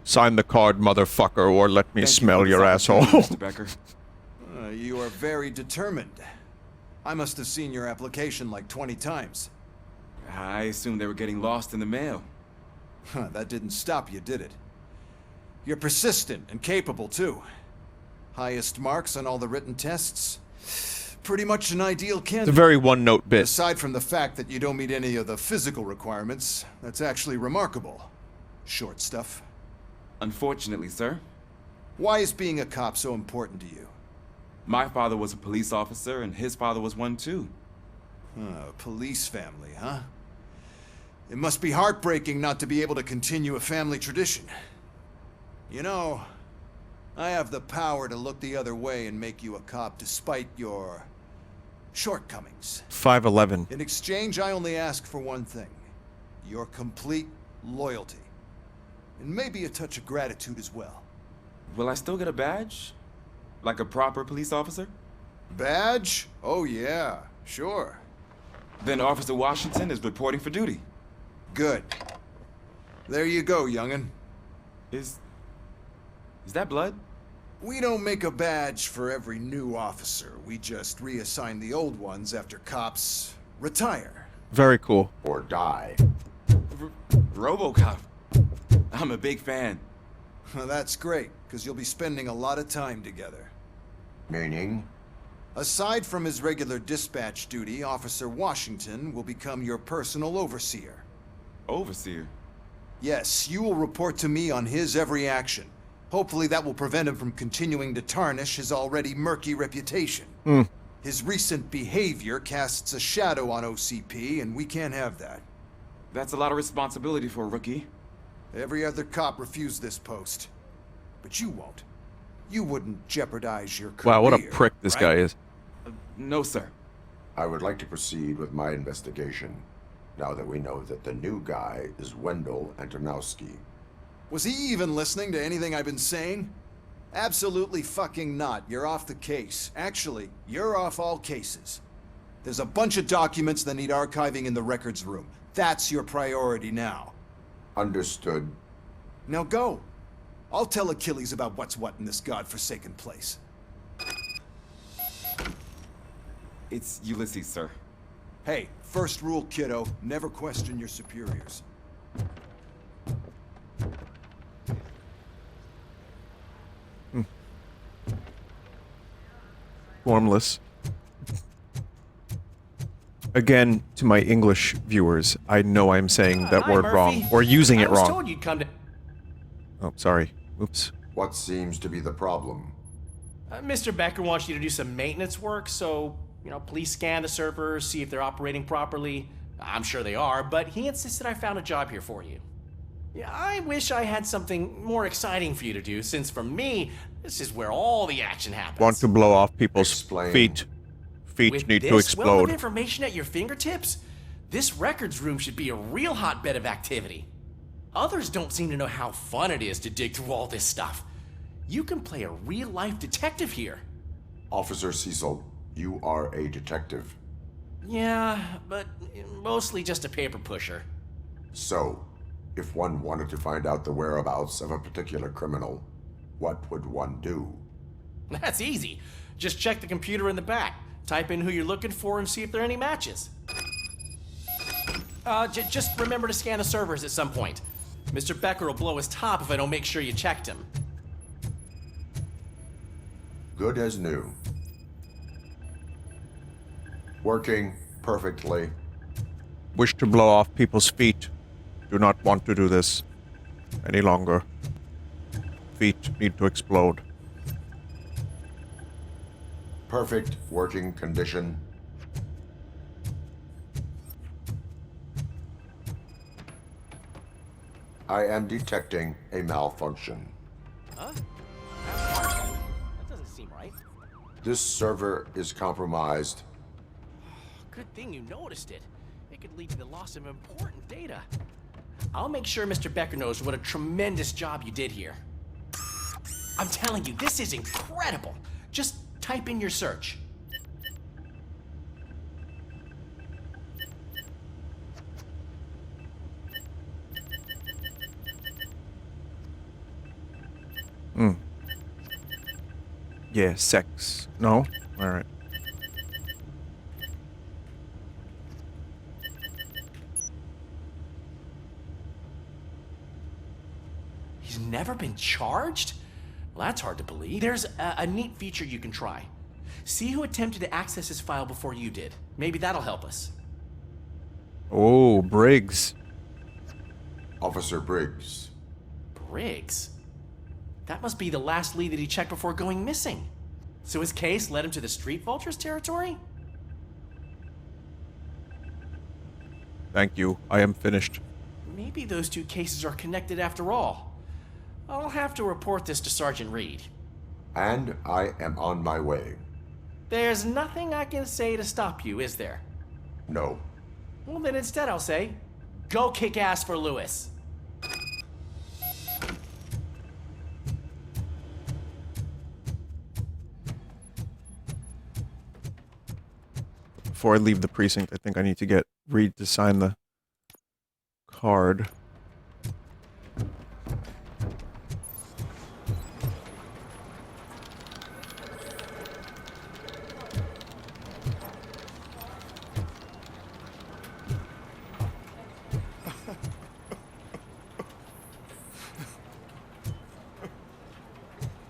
Sign the card, motherfucker, or let me smell your asshole. Mr. Becker. You are very determined. I must have seen your application like 20 times. I assumed they were getting lost in the mail. That didn't stop you, did it? You're persistent and capable, too. Highest marks on all the written tests. Pretty much an ideal candidate. It's a very one-note bit. Aside from the fact that you don't meet any of the physical requirements, that's actually remarkable. Short stuff. Unfortunately, sir. Why is being a cop so important to you? My father was a police officer, and his father was one, too. Police family, huh? It must be heartbreaking not to be able to continue a family tradition. You know, I have the power to look the other way and make you a cop despite your shortcomings. 5'11". In exchange, I only ask for one thing. Your complete loyalty. And maybe a touch of gratitude as well. Will I still get a badge? Like a proper police officer? Badge? Oh yeah, sure. Then Officer Washington is reporting for duty. Good. There you go, young'un. Is that blood? We don't make a badge for every new officer. We just reassign the old ones after cops retire. Very cool. Or die. RoboCop. I'm a big fan. Well, that's great, because you'll be spending a lot of time together. Meaning? Aside from his regular dispatch duty, Officer Washington will become your personal overseer. Overseer? Yes, you will report to me on his every action. Hopefully that will prevent him from continuing to tarnish his already murky reputation. His recent behavior casts a shadow on OCP, and we can't have that. That's a lot of responsibility for a rookie. Every other cop refused this post. But you won't. You wouldn't jeopardize your career. Wow, what a prick this guy is. No, sir. I would like to proceed with my investigation, now that we know that the new guy is Wendell Antonowski. Was he even listening to anything I've been saying? Absolutely fucking not. You're off the case. Actually, you're off all cases. There's a bunch of documents that need archiving in the records room. That's your priority now. Understood. Now go. I'll tell Achilles about what's what in this godforsaken place. It's Ulysses, sir. Hey, first rule, kiddo, never question your superiors. Formless. Again, to my English viewers, I know I'm saying that word wrong, or using it wrong. Told you'd come to... Oh, sorry. Oops. What seems to be the problem? Mr. Becker wants you to do some maintenance work, so, please scan the servers, see if they're operating properly. I'm sure they are, but he insisted I found a job here for you. Yeah, I wish I had something more exciting for you to do, since for me, this is where all the action happens. Want to blow off people's feet. Feet With need to this wealth of explode. information at your fingertips, this records room should be a real hotbed of activity. Others don't seem to know how fun it is to dig through all this stuff. You can play a real-life detective here. Officer Cecil, you are a detective. Yeah, but mostly just a paper pusher. So, if one wanted to find out the whereabouts of a particular criminal, what would one do? That's easy. Just check the computer in the back. Type in who you're looking for and see if there are any matches. Just remember to scan the servers at some point. Mr. Becker will blow his top if I don't make sure you checked him. Good as new. Working perfectly. Wish to blow off people's feet. Do not want to do this any longer. Feet need to explode. Perfect working condition. I am detecting a malfunction. Huh? That doesn't seem right. This server is compromised. Good thing you noticed it. It could lead to the loss of important data. I'll make sure Mr. Becker knows what a tremendous job you did here. I'm telling you, this is incredible. Just type in your search. Yeah, sex. No? Alright. He's never been charged? Well, that's hard to believe. There's a neat feature you can try. See who attempted to access his file before you did. Maybe that'll help us. Oh, Briggs. Officer Briggs. Briggs? That must be the last lead that he checked before going missing. So his case led him to the Street Vultures territory? Thank you. I am finished. Maybe those two cases are connected after all. I'll have to report this to Sergeant Reed. And I am on my way. There's nothing I can say to stop you, is there? No. Well, then instead I'll say, go kick ass for Lewis. Before I leave the precinct, I think I need to get Reed to sign the card.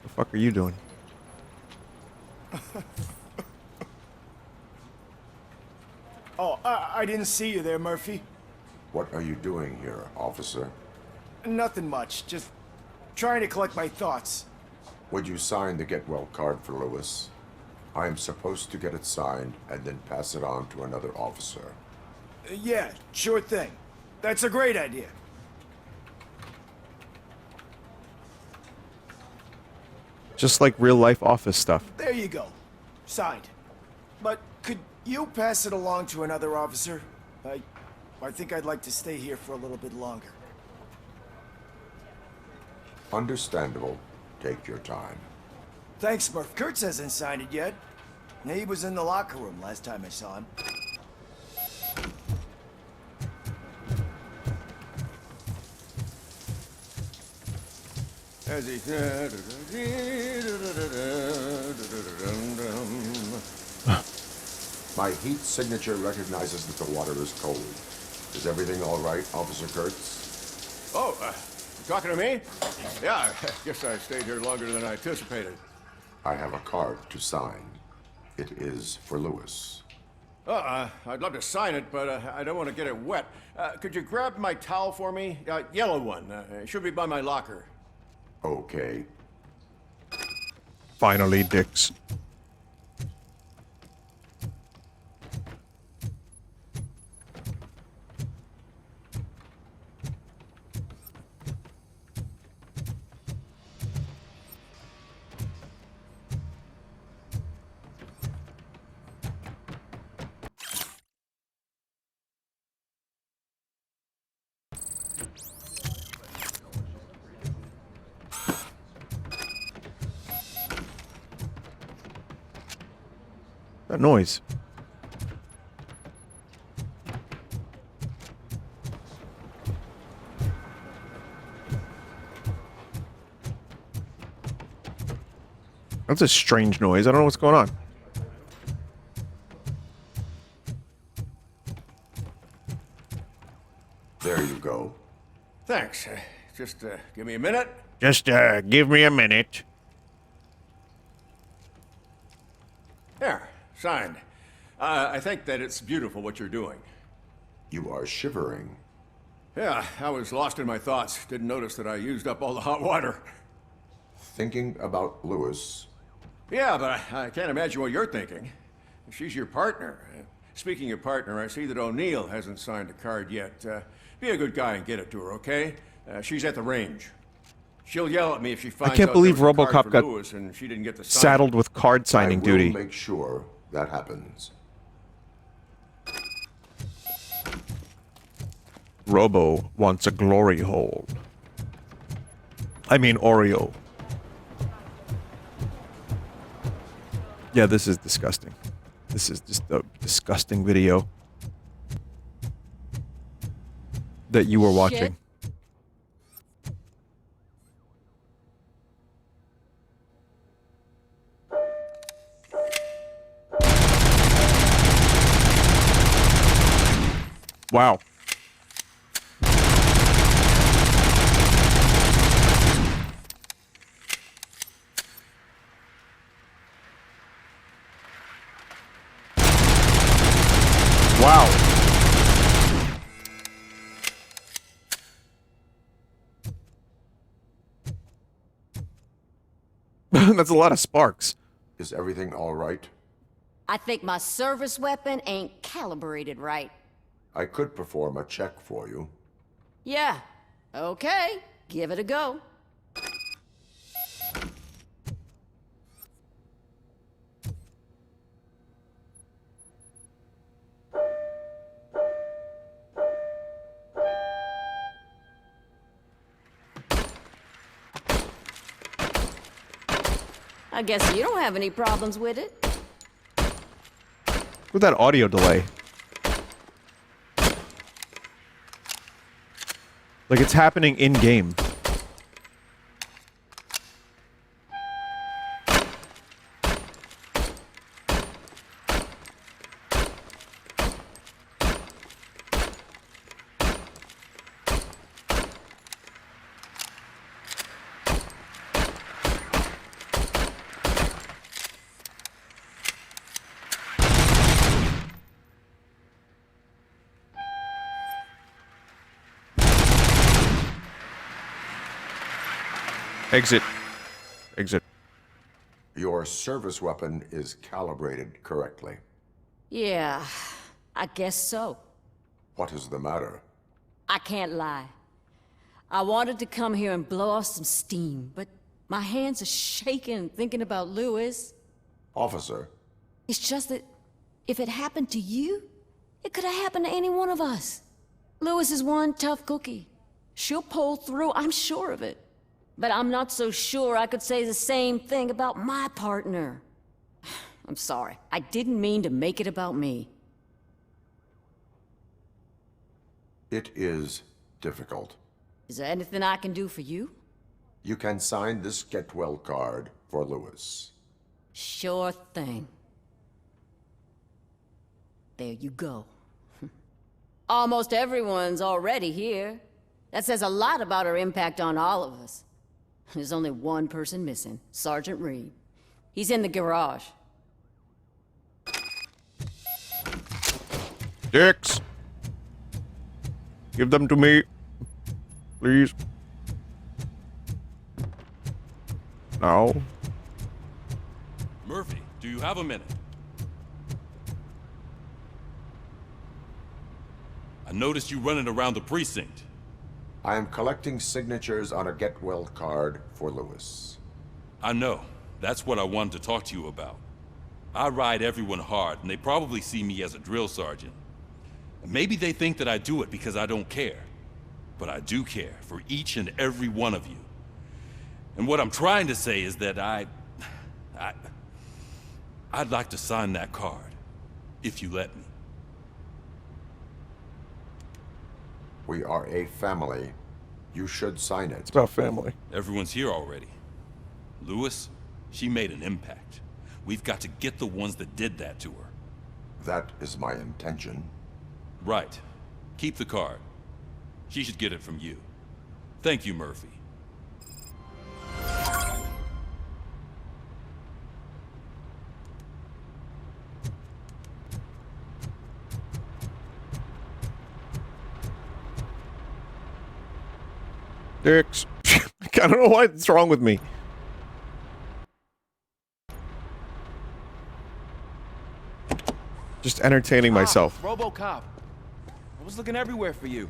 The fuck are you doing? Oh, I didn't see you there, Murphy. What are you doing here, officer? Nothing much. Just trying to collect my thoughts. Would you sign the get well card for Lewis? I am supposed to get it signed and then pass it on to another officer. Yeah, sure thing. That's a great idea. Just like real life office stuff. There you go. Signed. But could you pass it along to another officer? I think I'd like to stay here for a little bit longer. Understandable. Take your time. Thanks, Murph. Kurtz hasn't signed it yet. He was in the locker room last time I saw him. As he said. My heat signature recognizes that the water is cold. Is everything all right, Officer Kurtz? Oh, you talking to me? Yeah, I guess I stayed here longer than I anticipated. I have a card to sign. It is for Lewis. I'd love to sign it, but I don't want to get it wet. Could you grab my towel for me? Yellow one. It should be by my locker. Okay. Finally, Dix. That noise. That's a strange noise. I don't know what's going on. There you go. Thanks. Just give me a minute. Just give me a minute. There, signed. I think that it's beautiful what you're doing. You are shivering. Yeah, I was lost in my thoughts. Didn't notice that I used up all the hot water. Thinking about Lewis. Yeah, but I can't imagine what you're thinking. She's your partner. Speaking of partner, I see that O'Neill hasn't signed a card yet. Be a good guy and get it to her, okay? She's at the range. She'll yell at me if she finds out I can't believe there was a card RoboCop for got Lewis and she didn't get the sign. saddled with card signing I will duty. make sure that happens. Robo wants a glory hole. I mean Oreo. Yeah, this is disgusting. This is just a disgusting video that you were watching. Wow. Wow. That's a lot of sparks. Is everything all right? I think my service weapon ain't calibrated right. I could perform a check for you. Yeah. Okay. Give it a go. I guess you don't have any problems with it. With that audio delay. Like it's happening in game. Exit. Exit. Your service weapon is calibrated correctly. Yeah, I guess so. What is the matter? I can't lie. I wanted to come here and blow off some steam, but my hands are shaking thinking about Lewis. Officer. It's just that if it happened to you, it could have happened to any one of us. Lewis is one tough cookie. She'll pull through, I'm sure of it. But I'm not so sure I could say the same thing about my partner. I'm sorry. I didn't mean to make it about me. It is difficult. Is there anything I can do for you? You can sign this get well card for Lewis. Sure thing. There you go. Almost everyone's already here. That says a lot about her impact on all of us. There's only one person missing, Sergeant Reed. He's in the garage. Dicks! Give them to me. Please. No. Murphy, do you have a minute? I noticed you running around the precinct. I am collecting signatures on a get well card for Lewis. I know. That's what I wanted to talk to you about. I ride everyone hard, and they probably see me as a drill sergeant. Maybe they think that I do it because I don't care. But I do care for each and every one of you. And what I'm trying to say is that I'd like to sign that card, if you let me. We are a family. You should sign it. It's about family. Everyone's here already. Lewis, she made an impact. We've got to get the ones that did that to her. That is my intention. Right. Keep the card. She should get it from you. Thank you, Murphy. Dicks. I don't know what's wrong with me. Just entertaining myself. RoboCop. I was looking everywhere for you.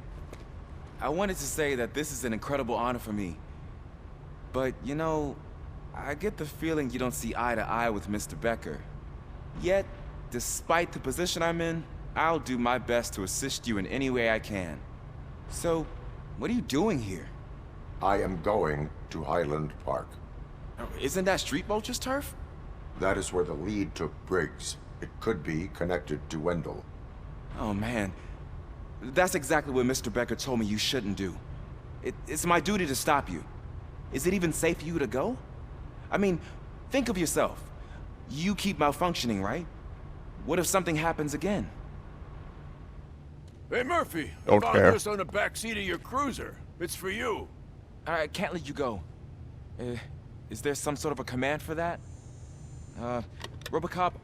I wanted to say that this is an incredible honor for me. But, you know, I get the feeling you don't see eye to eye with Mr. Becker. Yet, despite the position I'm in, I'll do my best to assist you in any way I can. So, what are you doing here? I am going to Highland Park. Isn't that Street Vulture's turf? That is where the lead took Briggs. It could be connected to Wendell. Oh, man. That's exactly what Mr. Becker told me you shouldn't do. It's my duty to stop you. Is it even safe for you to go? I mean, think of yourself. You keep malfunctioning, right? What if something happens again? Hey, Murphy. Don't I care. found this on the back seat of your cruiser. It's for you. I can't let you go. Is there some sort of a command for that? RoboCop,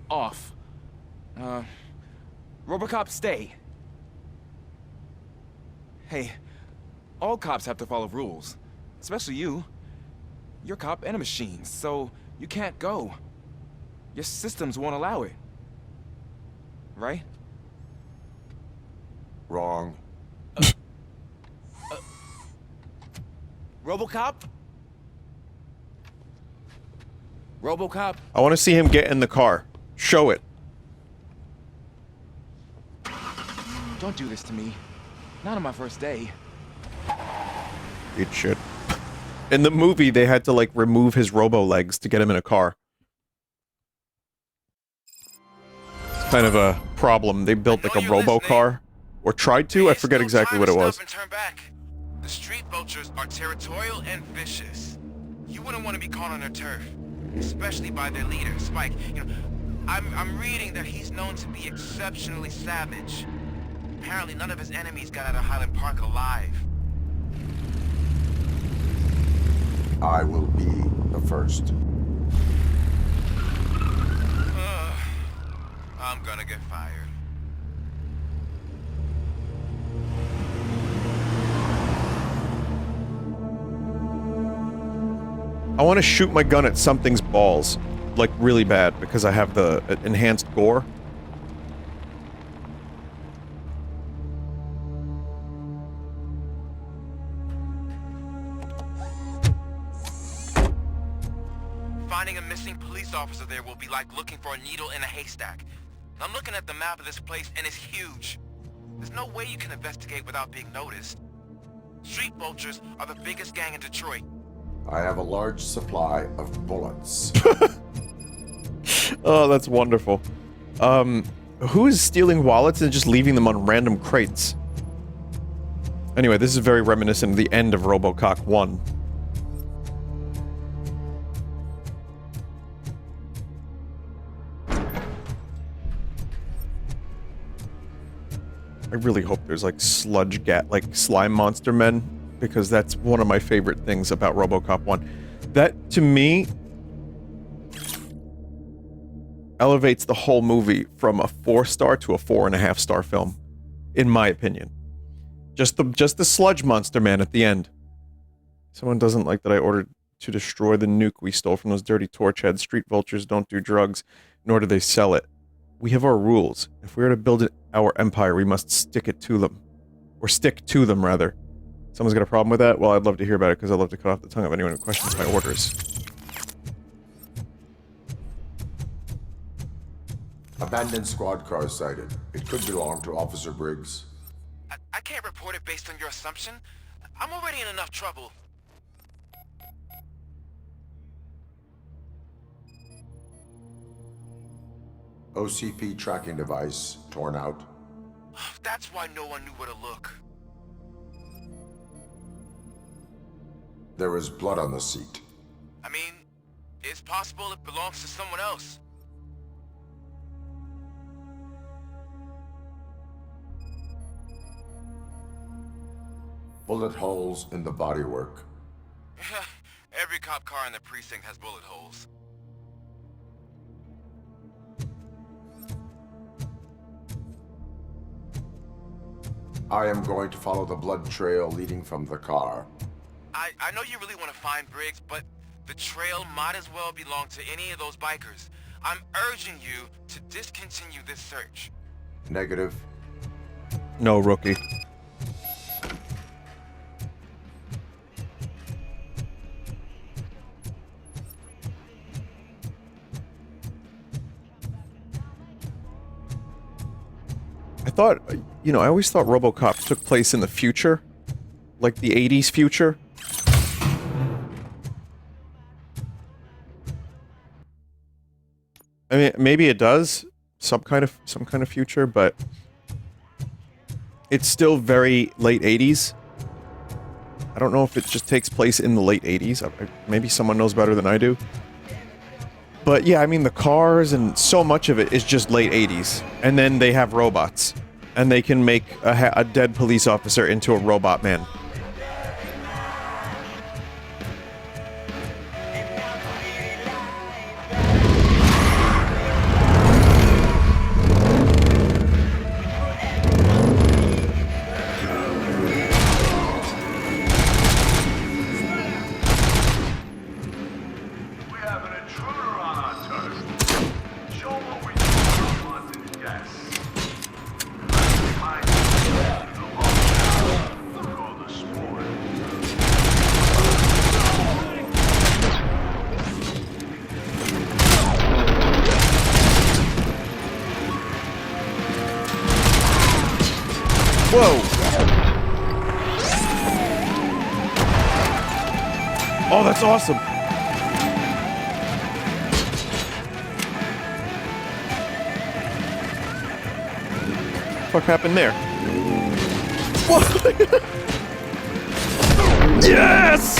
off. RoboCop, stay. Hey, all cops have to follow rules. Especially you. You're a cop and a machine, so you can't go. Your systems won't allow it. Right? Wrong. RoboCop? RoboCop? I want to see him get in the car. Show it. Don't do this to me. Not on my first day. Eat shit. In the movie, they had to, like, remove his robo-legs to get him in a car. It's kind of a problem. They built, like, a robo-car. Or tried to? I forget exactly what it was. The street vultures are territorial and vicious. You wouldn't want to be caught on their turf, especially by their leader, Spike. You know, I'm reading that he's known to be exceptionally savage. Apparently, none of his enemies got out of Highland Park alive. I will be the first. I'm gonna get fired. I want to shoot my gun at something's balls. Like, really bad, because I have the enhanced gore. Finding a missing police officer there will be like looking for a needle in a haystack. I'm looking at the map of this place, and it's huge. There's no way you can investigate without being noticed. Street vultures are the biggest gang in Detroit. I have a large supply of bullets. Oh, that's wonderful. Who is stealing wallets and just leaving them on random crates? Anyway, this is very reminiscent of the end of RoboCop 1. I really hope there's, like, like, slime monster men, because that's one of my favorite things about RoboCop 1. That, to me, elevates the whole movie from a 4-star to a 4.5-star film, in my opinion. Just the sludge monster man at the end. Someone doesn't like that I ordered to destroy the nuke we stole from those dirty torch heads. Street vultures don't do drugs, nor do they sell it. We have our rules. If we are to build our empire, we must stick to them, rather. Someone's got a problem with that? Well, I'd love to hear about it, because I'd love to cut off the tongue of anyone who questions my orders. Abandoned squad car sighted. It could belong to Officer Briggs. I can't report it based on your assumption. I'm already in enough trouble. OCP tracking device torn out. That's why no one knew where to look. There was blood on the seat. I mean, it's possible it belongs to someone else. Bullet holes in the bodywork. Every cop car in the precinct has bullet holes. I am going to follow the blood trail leading from the car. I know you really want to find Briggs, but the trail might as well belong to any of those bikers. I'm urging you to discontinue this search. Negative. No, rookie. I thought, I always thought RoboCop took place in the future. Like the 80s future. I mean, maybe it does. Some kind of future, but it's still very late 80s. I don't know if it just takes place in the late 80s. Maybe someone knows better than I do. But yeah, I mean, the cars and so much of it is just late 80s. And then they have robots. And they can make a dead police officer into a robot man. Oh, that's awesome. What happened there? What? Yes!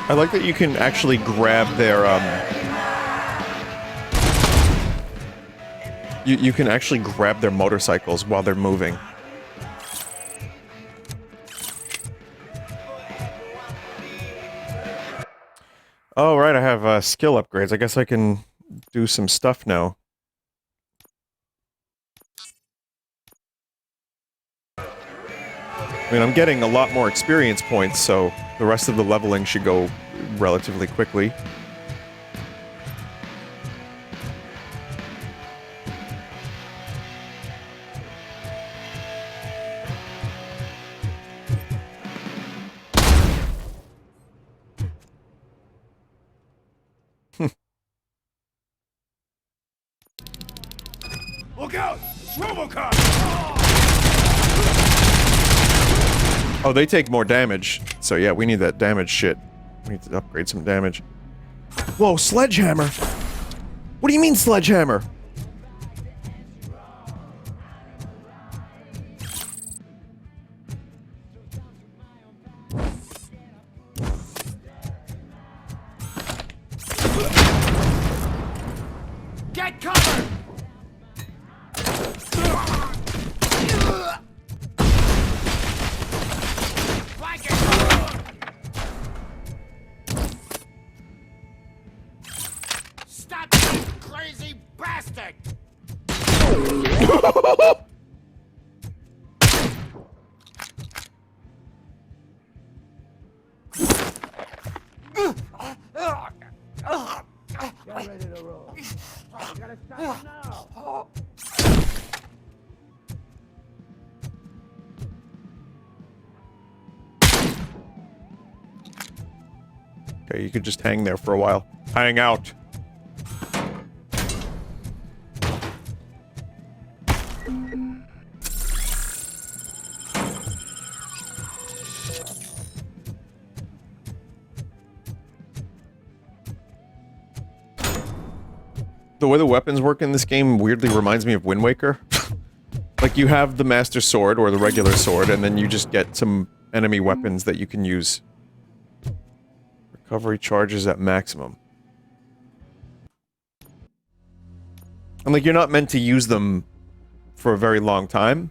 I like that you can actually grab their, You can actually grab their motorcycles while they're moving. Oh, right, I have, skill upgrades. I guess I can do some stuff now. I mean, I'm getting a lot more experience points, so the rest of the leveling should go relatively quickly. Look out! It's RoboCop! Oh, they take more damage. So yeah, we need that damage shit. We need to upgrade some damage. Whoa, sledgehammer! What do you mean sledgehammer? Get covered! Stop that crazy bastard! Get ready to roll. You gotta stop him now. Okay, you could just hang there for a while. Hang out. The way the weapons work in this game weirdly reminds me of Wind Waker. Like, you have the Master Sword, or the regular sword, and then you just get some enemy weapons that you can use. Recovery charges at maximum. And, like, you're not meant to use them for a very long time.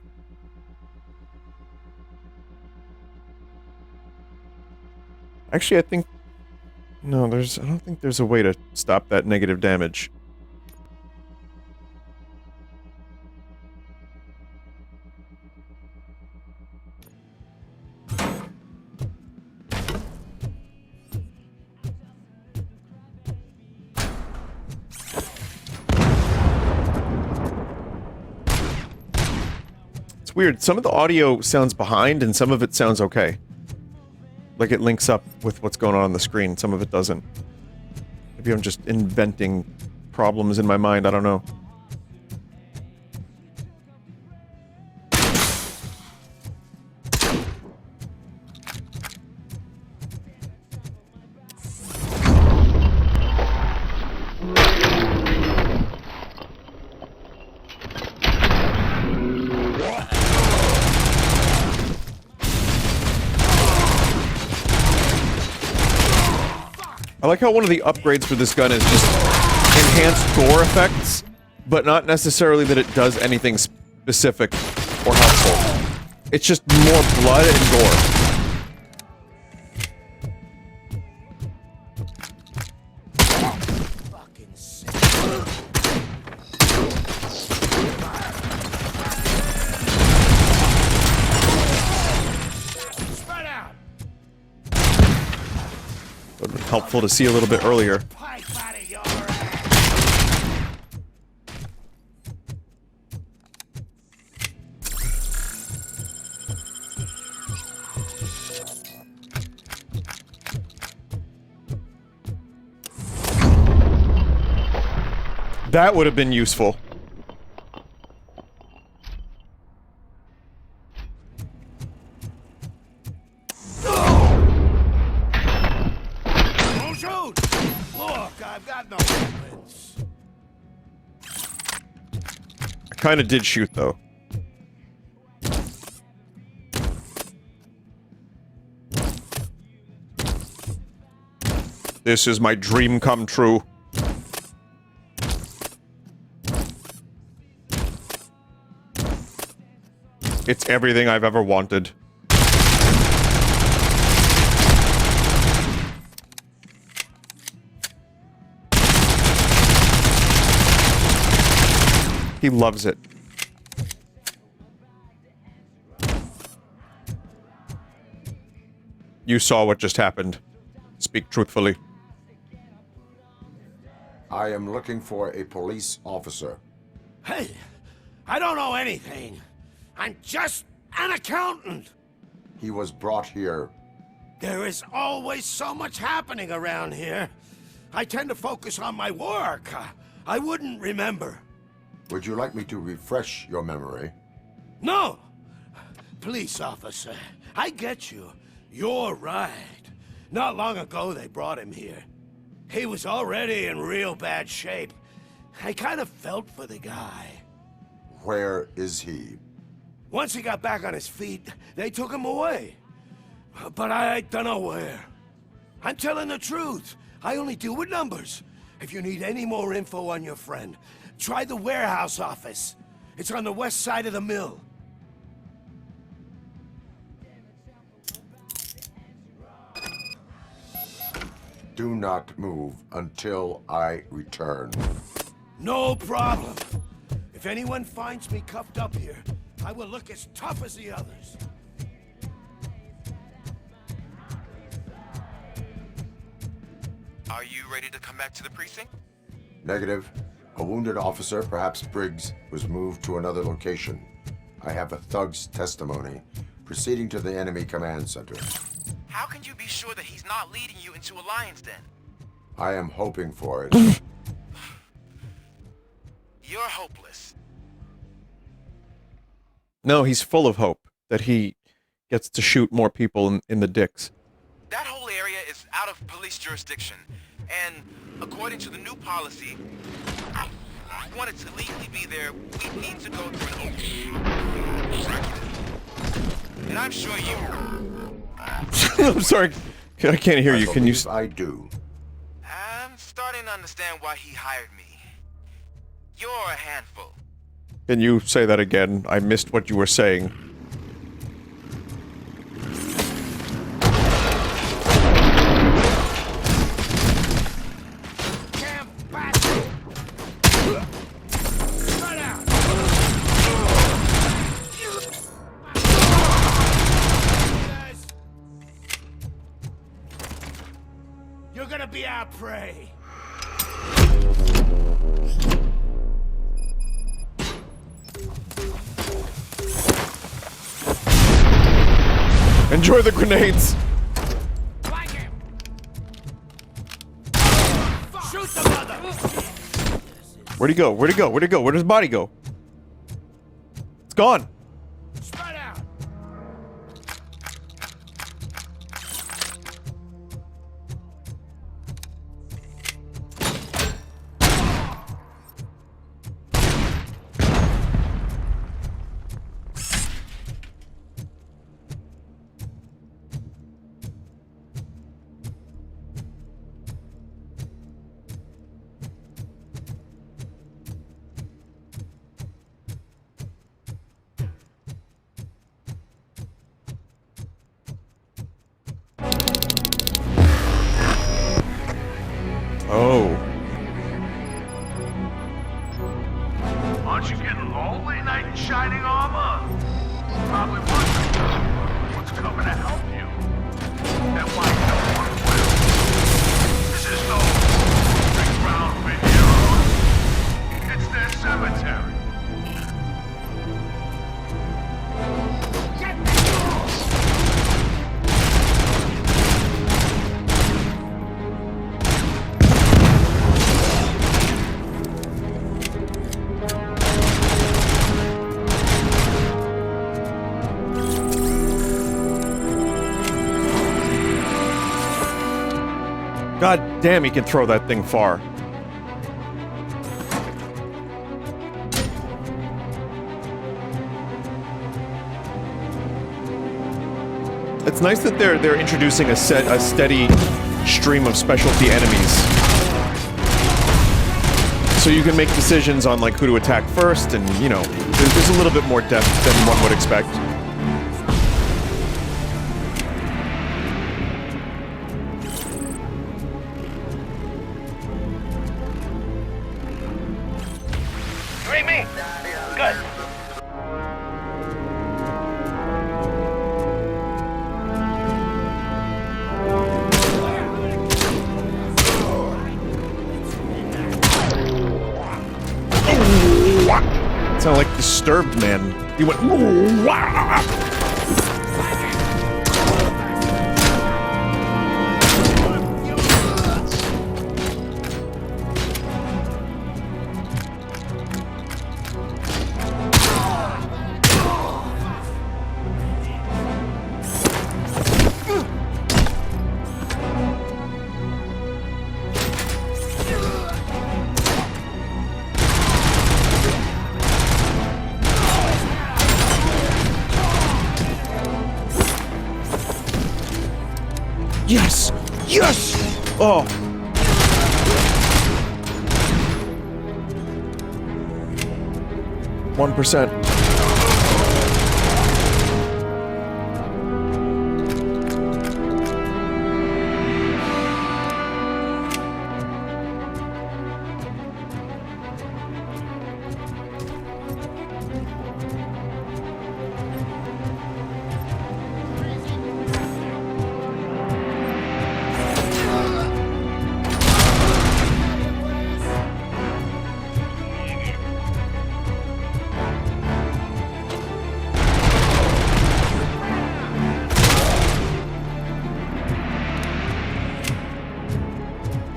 Actually, I think... No, I don't think there's a way to stop that negative damage. It's weird. Some of the audio sounds behind, and some of it sounds okay. Like it links up with what's going on the screen. Some of it doesn't. Maybe I'm just inventing problems in my mind. I don't know. I like how one of the upgrades for this gun is just enhanced gore effects, but not necessarily that it does anything specific or helpful. It's just more blood and gore. Would have been helpful to see a little bit earlier. That would have been useful. Don't shoot! Look, I've got no weapons. I kind of did shoot, though. This is my dream come true. It's everything I've ever wanted. He loves it. You saw what just happened. Speak truthfully. I am looking for a police officer. Hey, I don't know anything. I'm just an accountant. He was brought here. There is always so much happening around here. I tend to focus on my work. I wouldn't remember. Would you like me to refresh your memory? No! Police officer, I get you. You're right. Not long ago they brought him here. He was already in real bad shape. I kind of felt for the guy. Where is he? Once he got back on his feet, they took him away. But I don't know where. I'm telling the truth. I only deal with numbers. If you need any more info on your friend, try the warehouse office. It's on the west side of the mill. Do not move until I return. No problem. If anyone finds me cuffed up here, I will look as tough as the others. Are you ready to come back to the precinct? Negative. A wounded officer, perhaps Briggs, was moved to another location. I have a thug's testimony. Proceeding to the enemy command center. How can you be sure that he's not leading you into a lion's den? I am hoping for it. You're hopeless. No, he's full of hope that he gets to shoot more people in the dicks. That whole area is out of police jurisdiction, and according to the new policy, if we wanted to legally be there, we need to go through an open. And I'm sure you... I'm sorry, I can't hear you. Can you? I do. I'm starting to understand why he hired me. You're a handful. Can you say that again? I missed what you were saying. You're gonna be our prey. Enjoy the grenades. Shoot the mother. Where'd he go? Where'd he go? Where'd he go? Where'd his body go? It's gone. Spread out. Come on. Probably wondering what's coming to help you. And why you don't want to win. This is no big ground for heroes. It's their cemetery. God damn, he can throw that thing far. It's nice that they're introducing a steady stream of specialty enemies. So you can make decisions on like who to attack first, and you know, there's a little bit more depth than one would expect. Me? Good. Sound like Disturbed Man. He went. Yes! Yes! Oh. %.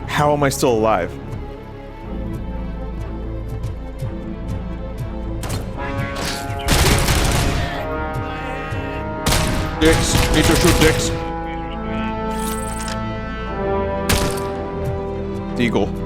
How am I still alive? Dicks. Need to shoot dicks. Deagle.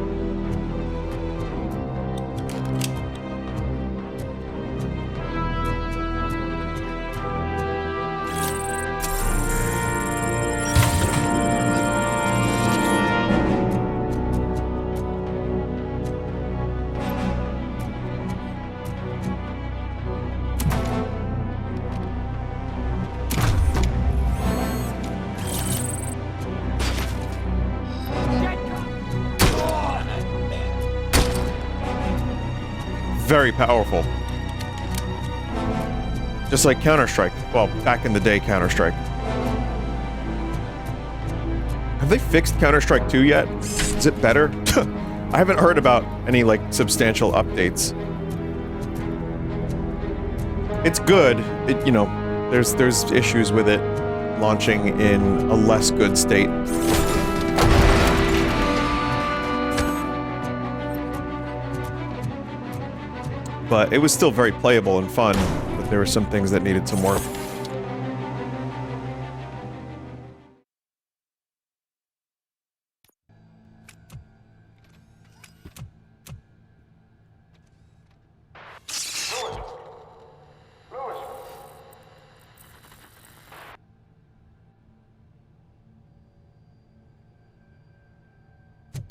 Very powerful. Just like Counter-Strike. Well, back in the day, Counter-Strike. Have they fixed Counter-Strike 2 yet? Is it better? I haven't heard about any, like, substantial updates. It's good. It, you know, there's issues with it launching in a less good state. But it was still very playable and fun, but there were some things that needed some work.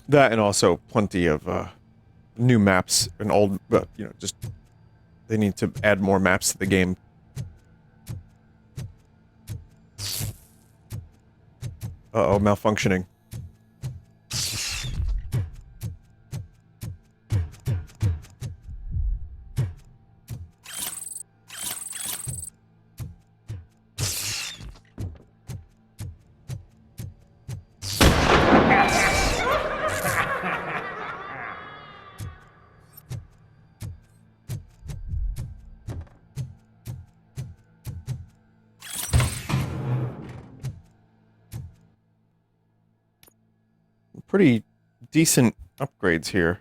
That and also plenty of new maps and old, you know, just they need to add more maps to the game. Uh-oh, malfunctioning. pretty decent upgrades here.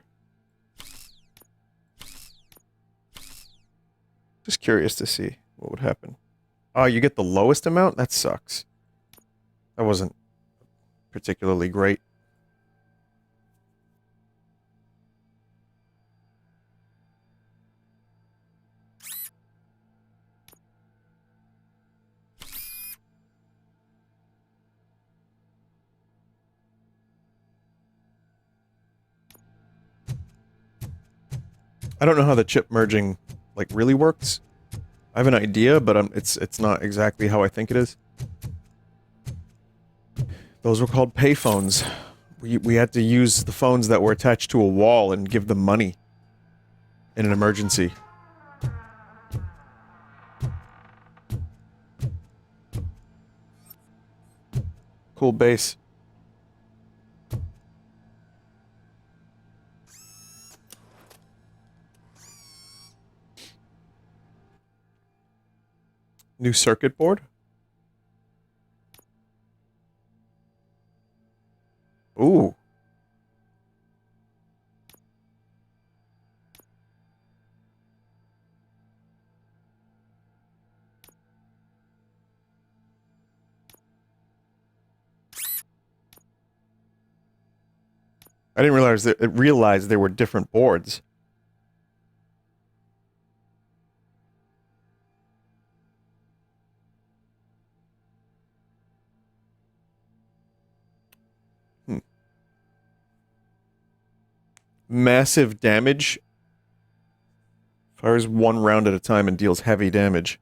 Just curious to see what would happen. Oh, you get the lowest amount? That sucks. That wasn't particularly great. I don't know how the chip merging, like, really works. I have an idea, but it's not exactly how I think it is. Those were called payphones. We had to use the phones that were attached to a wall and give them money in an emergency. Cool base. New circuit board? Ooh. I didn't realize there were different boards. Massive damage. Fires one round at a time and deals heavy damage.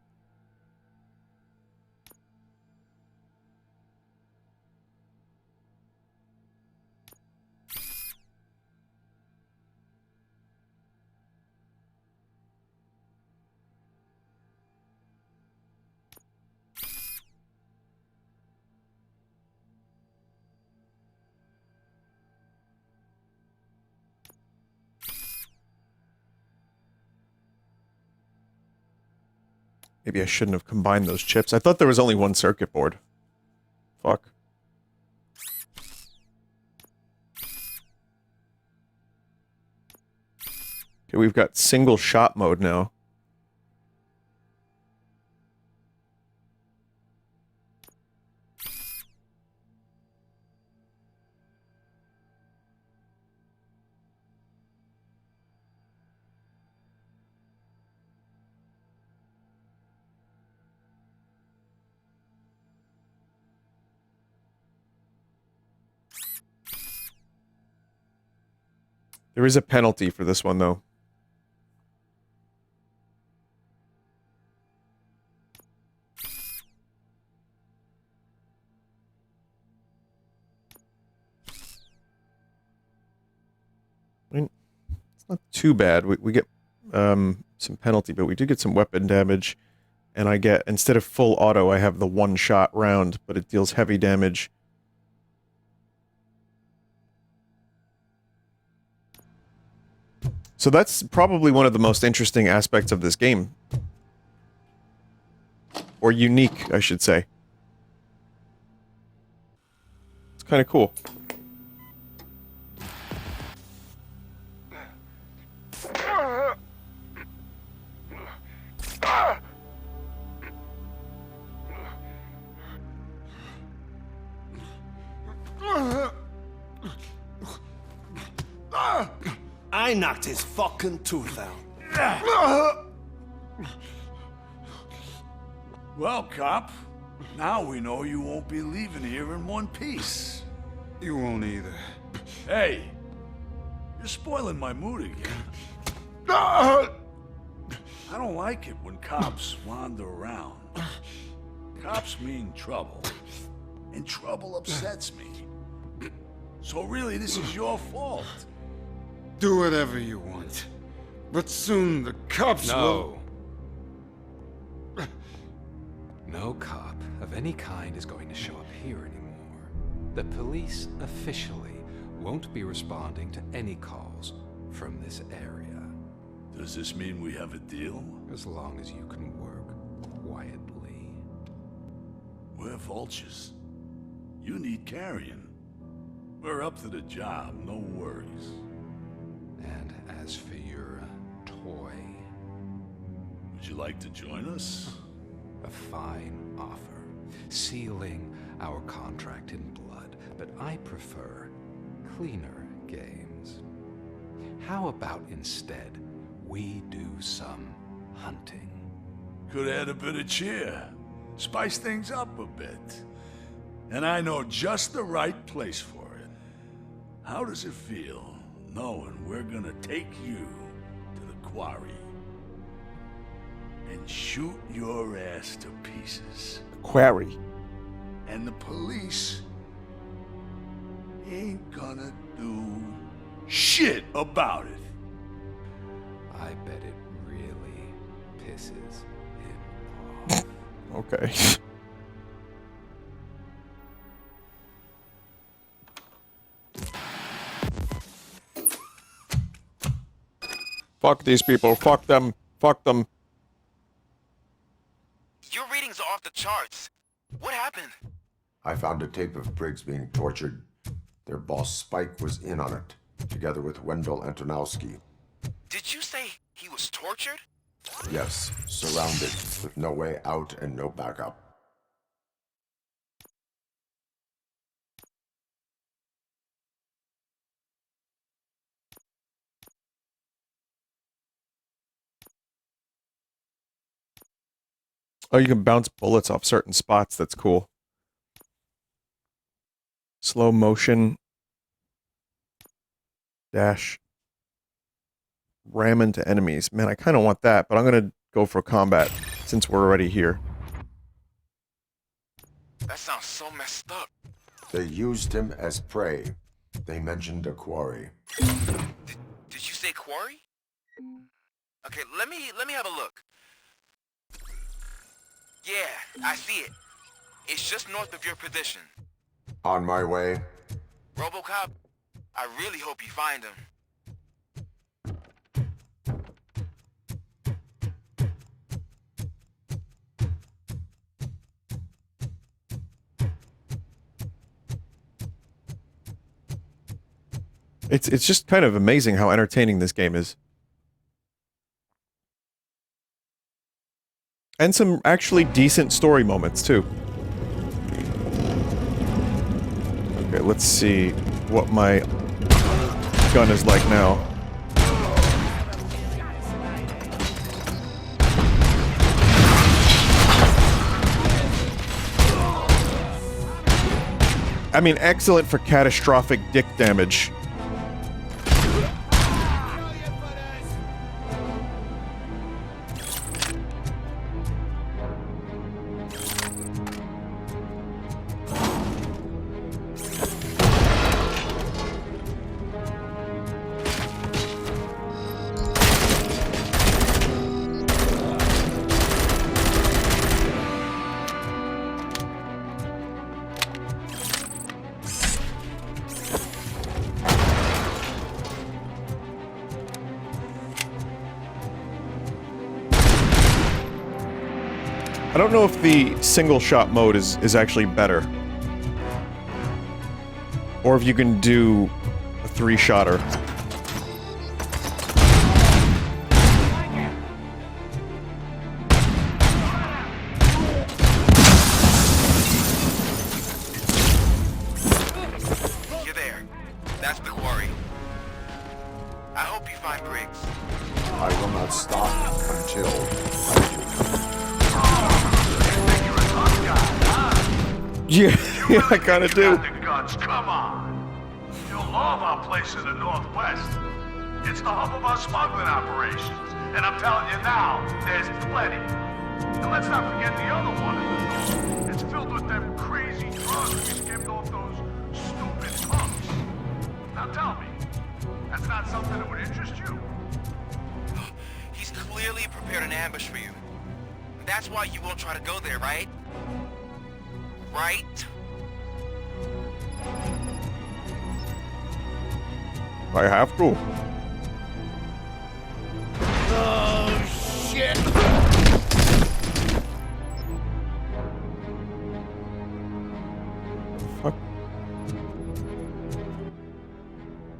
Maybe I shouldn't have combined those chips. I thought there was only one circuit board. Fuck. Okay, we've got single shot mode now. There is a penalty for this one, though. I mean, it's not too bad. We get some penalty, but we do get some weapon damage. And I get, instead of full auto, I have the one-shot round, but it deals heavy damage. So that's probably one of the most interesting aspects of this game. Or unique, I should say. It's kind of cool. I knocked his fucking tooth out. Well, cop, now we know you won't be leaving here in one piece. You won't either. Hey, you're spoiling my mood again. I don't like it when cops wander around. Cops mean trouble, and trouble upsets me. So really, this is your fault. Do whatever you want. But soon the cops will... No cop of any kind is going to show up here anymore. The police officially won't be responding to any calls from this area. Does this mean we have a deal? As long as you can work quietly. We're vultures. You need carrion. We're up to the job, no worries. And as for your toy, would you like to join us? a fine offer, sealing our contract in blood, but I prefer cleaner games. How about instead we do some hunting? Could add a bit of cheer, spice things up a bit. And I know just the right place for it. How does it feel knowing we're gonna take you to the quarry and shoot your ass to pieces? Quarry. And the police ain't gonna do shit about it. I bet it really pisses him off. Okay. Fuck these people. Fuck them. Fuck them. Your readings are off the charts. What happened? I found a tape of Briggs being tortured. Their boss Spike was in on it, together with Wendell Antonowski. Did you say he was tortured? Yes, surrounded, with no way out and no backup. Oh, you can bounce bullets off certain spots. That's cool. Slow motion. Dash. Ram into enemies. Man, I kind of want that, but I'm going to go for combat since we're already here. That sounds so messed up. They used him as prey. They mentioned a quarry. Did you say quarry? Okay, let me have a look. Yeah, I see it. It's just north of your position. On my way. RoboCop, I really hope you find him. It's just kind of amazing how entertaining this game is. And some actually decent story moments, too. Okay, let's see what my gun is like now. I mean, excellent for catastrophic dick damage. I don't know if the single shot mode is actually better. Or if you can do a 3-shotter. You're there. That's the quarry. I hope you find Briggs. I will not stop until Yeah, yeah, I kinda do. The guns, come on. You'll love our place in the Northwest. It's the hub of our smuggling operations. And I'm telling you now, there's plenty. And let's not forget the other one in the north. It's filled with them crazy drugs we skimmed off those stupid punks. Now tell me, that's not something that would interest you? He's clearly prepared an ambush for you. That's why you won't try to go there, right? Right? I have to. Oh, shit! Fuck.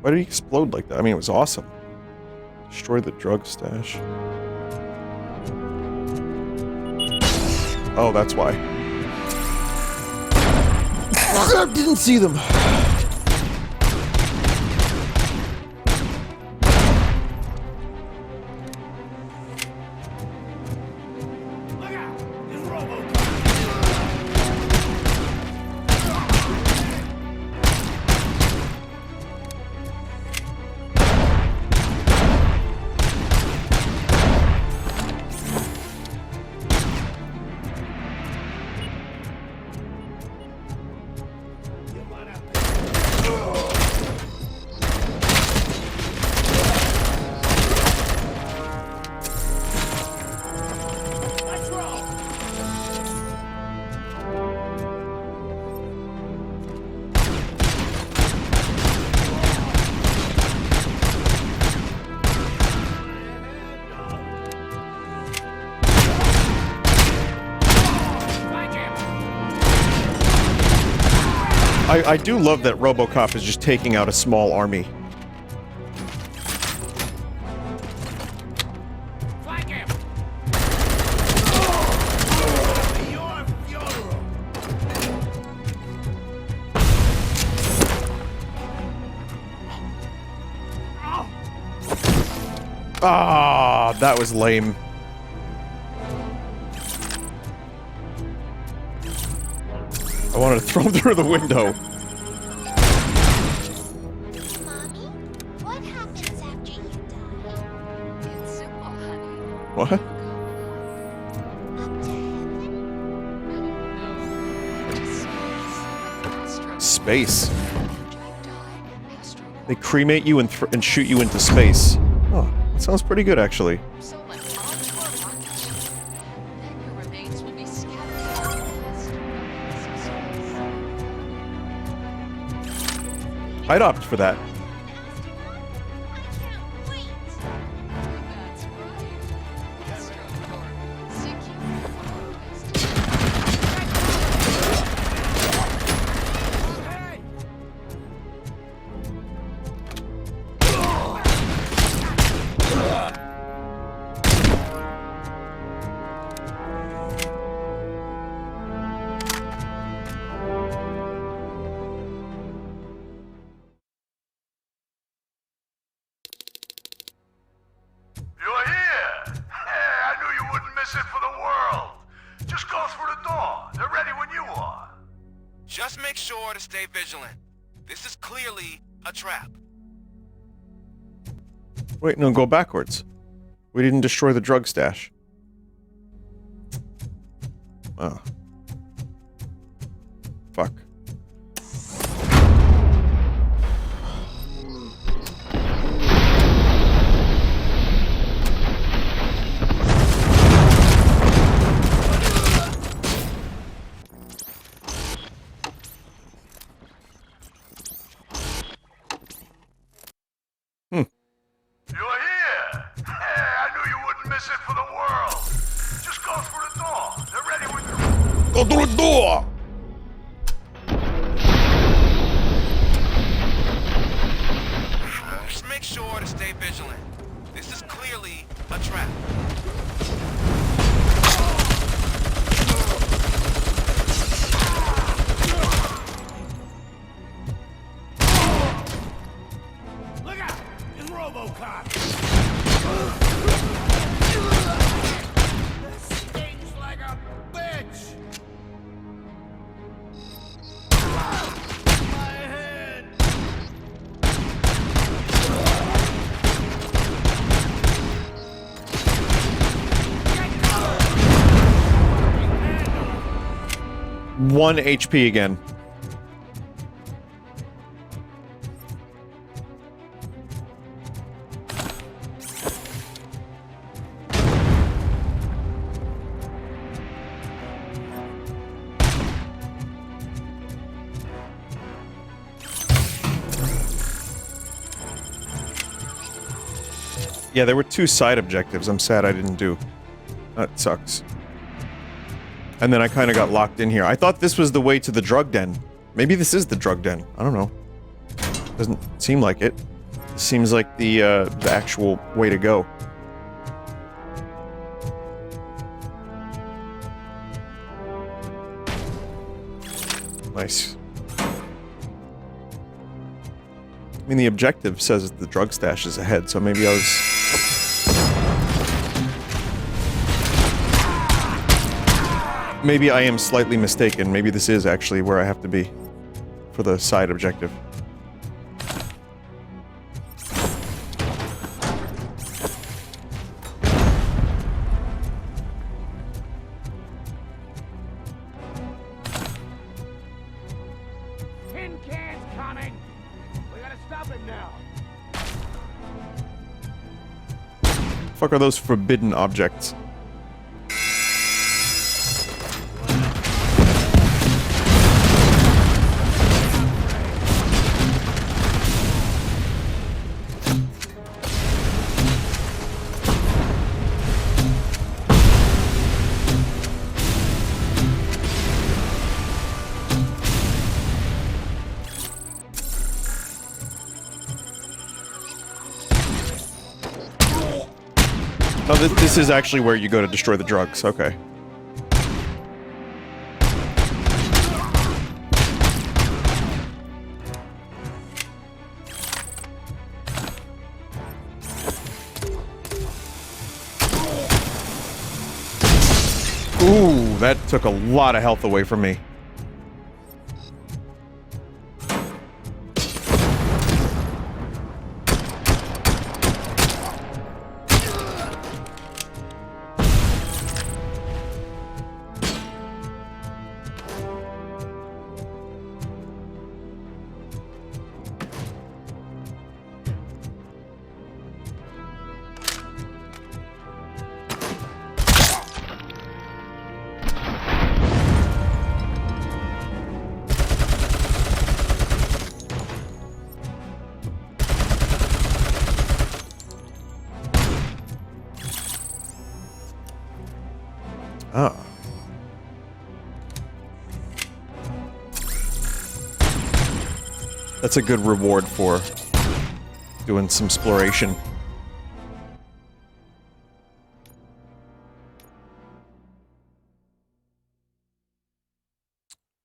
Why did he explode like that? I mean, it was awesome. Destroy the drug stash. Oh, that's why. I didn't see them. I do love that RoboCop is just taking out a small army. Ah, that was lame. I wanted to throw him through the window. Mommy, what happens after you die? It's simple, honey. What? Up to heaven? Space. They cremate you and shoot you into space. Oh, that sounds pretty good, actually. I'd opt for that. You're here! Hey, I knew you wouldn't miss it for the world! Just go through the door. They're ready when you are. Just make sure to stay vigilant. This is clearly a trap. Wait, no, go backwards. We didn't destroy the drug stash. Oh. Fuck. You're here! Hey, I knew you wouldn't miss it for the world. Just go through the door. They're ready when you... Go through the door! Just make sure to stay vigilant. This is clearly a trap. Look out! It's RoboCop! This stings like a bitch! My head! One HP again. Yeah, there were 2 side objectives I'm sad I didn't do. That sucks. And then I kind of got locked in here. I thought this was the way to the drug den. Maybe this is the drug den. I don't know. Doesn't seem like it. Seems like the actual way to go. Nice. I mean, the objective says the drug stash is ahead, so maybe I was... Maybe I am slightly mistaken. Maybe this is actually where I have to be for the side objective. Tin Can's coming! We gotta stop him now! Fuck are those forbidden objects? Oh, this is actually where you go to destroy the drugs. Okay. Ooh, that took a lot of health away from me. Ah. That's a good reward for doing some exploration.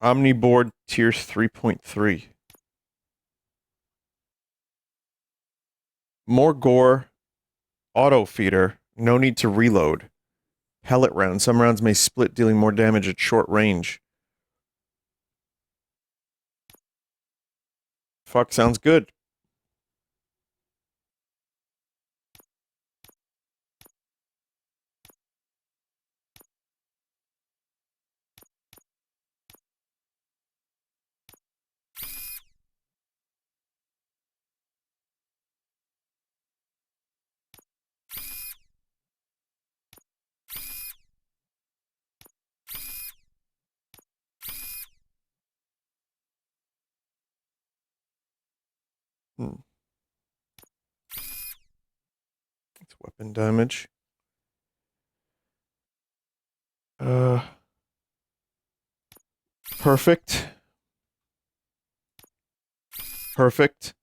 Omniboard tier 3.3. More gore. Auto feeder. No need to reload. Pellet round. Some rounds may split, dealing more damage at short range. Fuck, sounds good. It's weapon damage. Perfect. Perfect.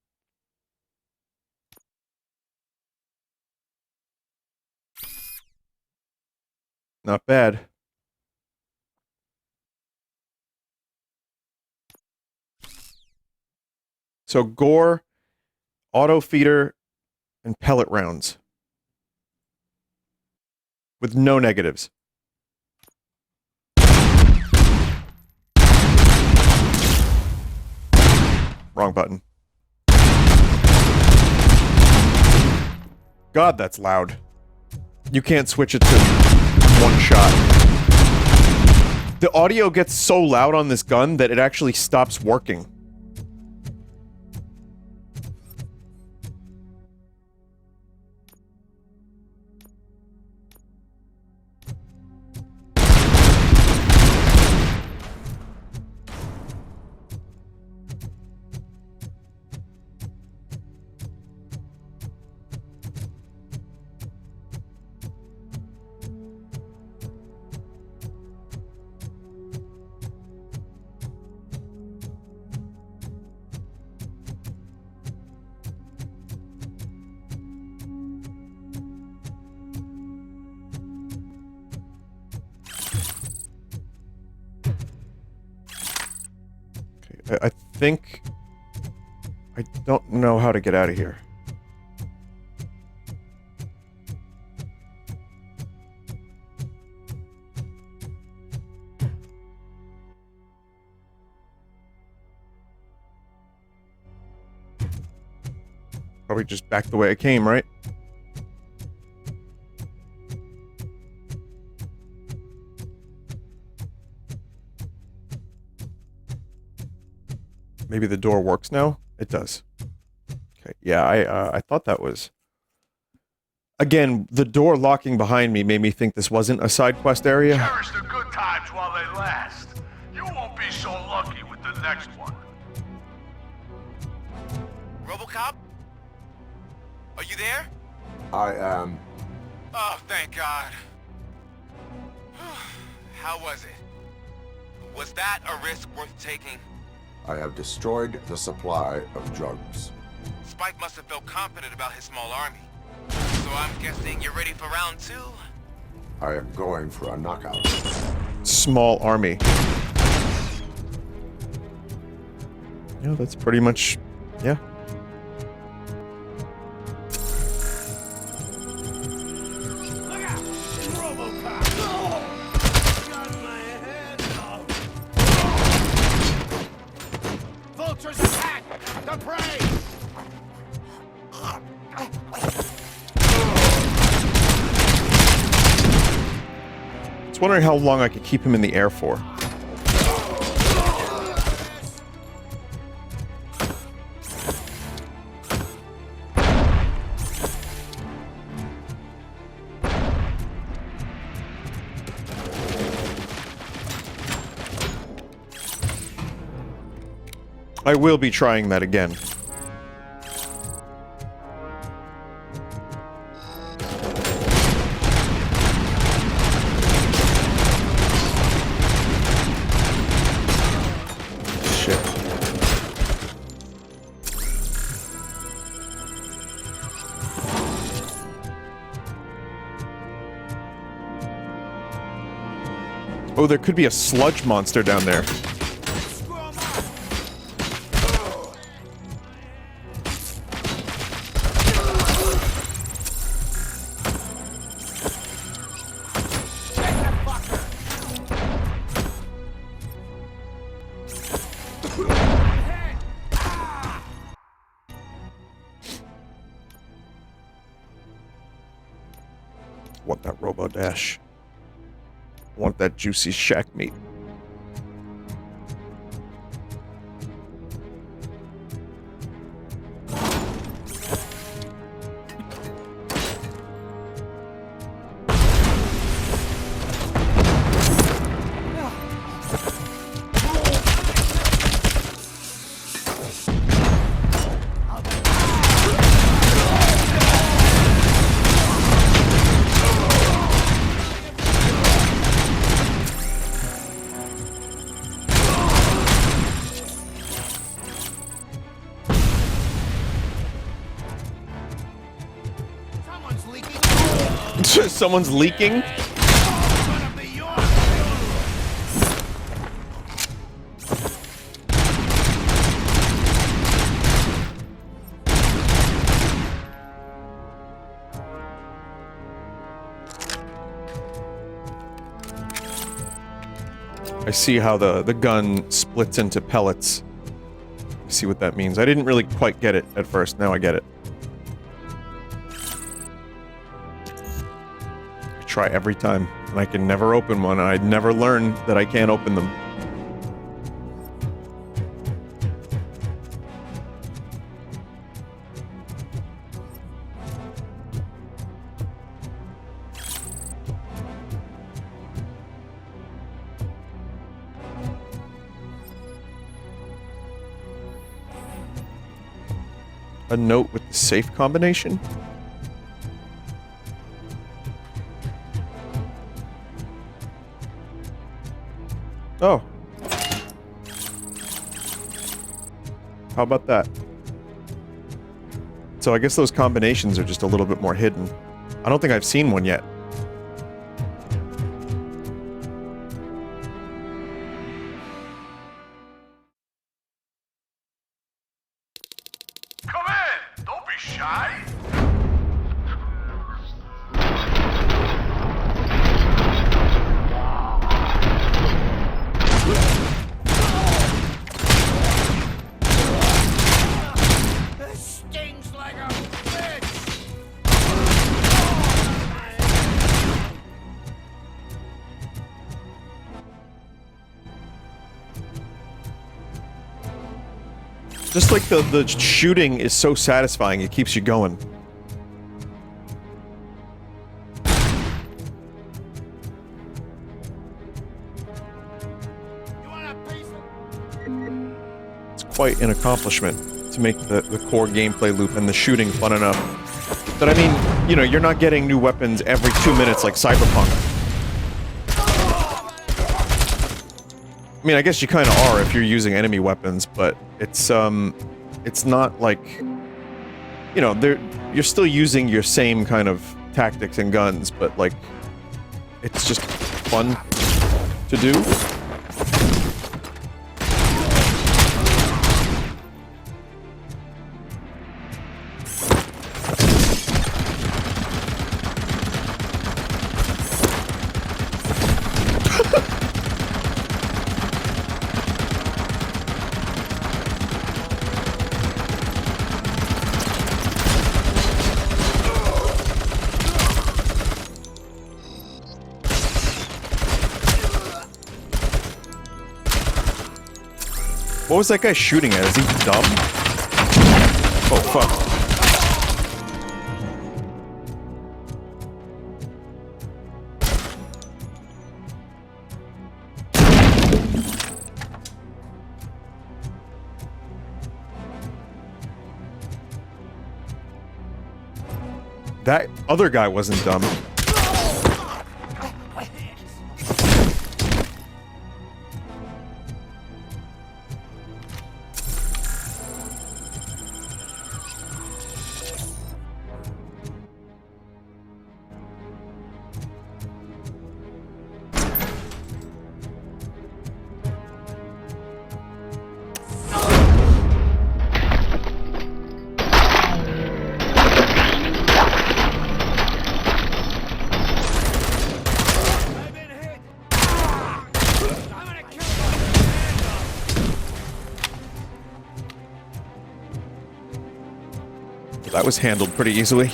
Not bad. So gore, auto feeder, and pellet rounds. With no negatives. Wrong button. God, that's loud. You can't switch it to one shot. The audio gets so loud on this gun that it actually stops working. I think... I don't know how to get out of here. Probably just back the way I came, right? Maybe the door works now? It does. Okay, yeah, I thought that was... Again, the door locking behind me made me think this wasn't a side quest area. Cherish the good times while they last. You won't be so lucky with the next one. RoboCop? Are you there? I am. Oh, thank God. How was it? Was that a risk worth taking? I have destroyed the supply of drugs. Spike must have felt confident about his small army. So I'm guessing you're ready for round 2? I am going for a knockout. Small army. Yeah, that's pretty much... Yeah. Vultures attack! The prey! I was wondering how long I could keep him in the air for. I will be trying that again. Shit. Oh, there could be a sludge monster down there. Want that Robo Dash. Want that juicy shack meat. Someone's leaking? I see how the gun splits into pellets. I see what that means. I didn't really quite get it at first. Now I get it. Try every time, and I can never open one. I never learn that I can't open them. A note with the safe combination? Oh. How about that? So I guess those combinations are just a little bit more hidden. I don't think I've seen one yet. shy? This stings like a bitch! Just like the shooting is so satisfying, it keeps you going. It's quite an accomplishment to make the core gameplay loop and the shooting fun enough. But I mean, you know, you're not getting new weapons every 2 minutes like Cyberpunk. I mean, I guess you kind of are if you're using enemy weapons, but it's not like, you know, you're still using your same kind of tactics and guns, but like, it's just fun to do. What was that guy shooting at? Is he dumb? Oh, fuck. That other guy wasn't dumb. That was handled pretty easily.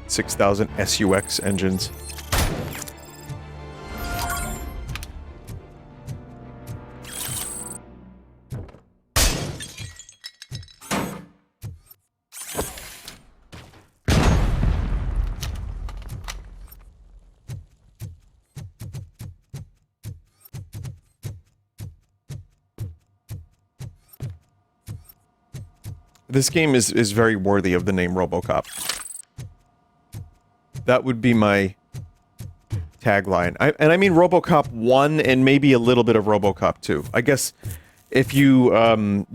$6,000 SUX engines. This game is very worthy of the name RoboCop. That would be my tagline. And I mean RoboCop 1 and maybe a little bit of RoboCop 2. I guess if you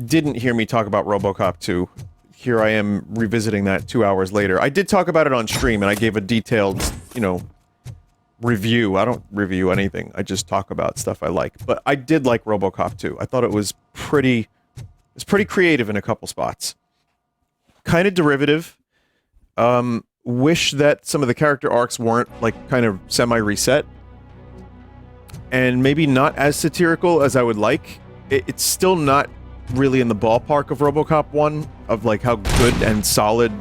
didn't hear me talk about RoboCop 2, here I am revisiting that 2 hours later. I did talk about it on stream and I gave a detailed, you know, review. I don't review anything. I just talk about stuff I like. But I did like RoboCop 2. I thought it was pretty creative in a couple spots. Kind of derivative. Wish that some of the character arcs weren't, like, kind of semi-reset. And maybe not as satirical as I would like. It's still not really in the ballpark of RoboCop 1, of, like, how good and solid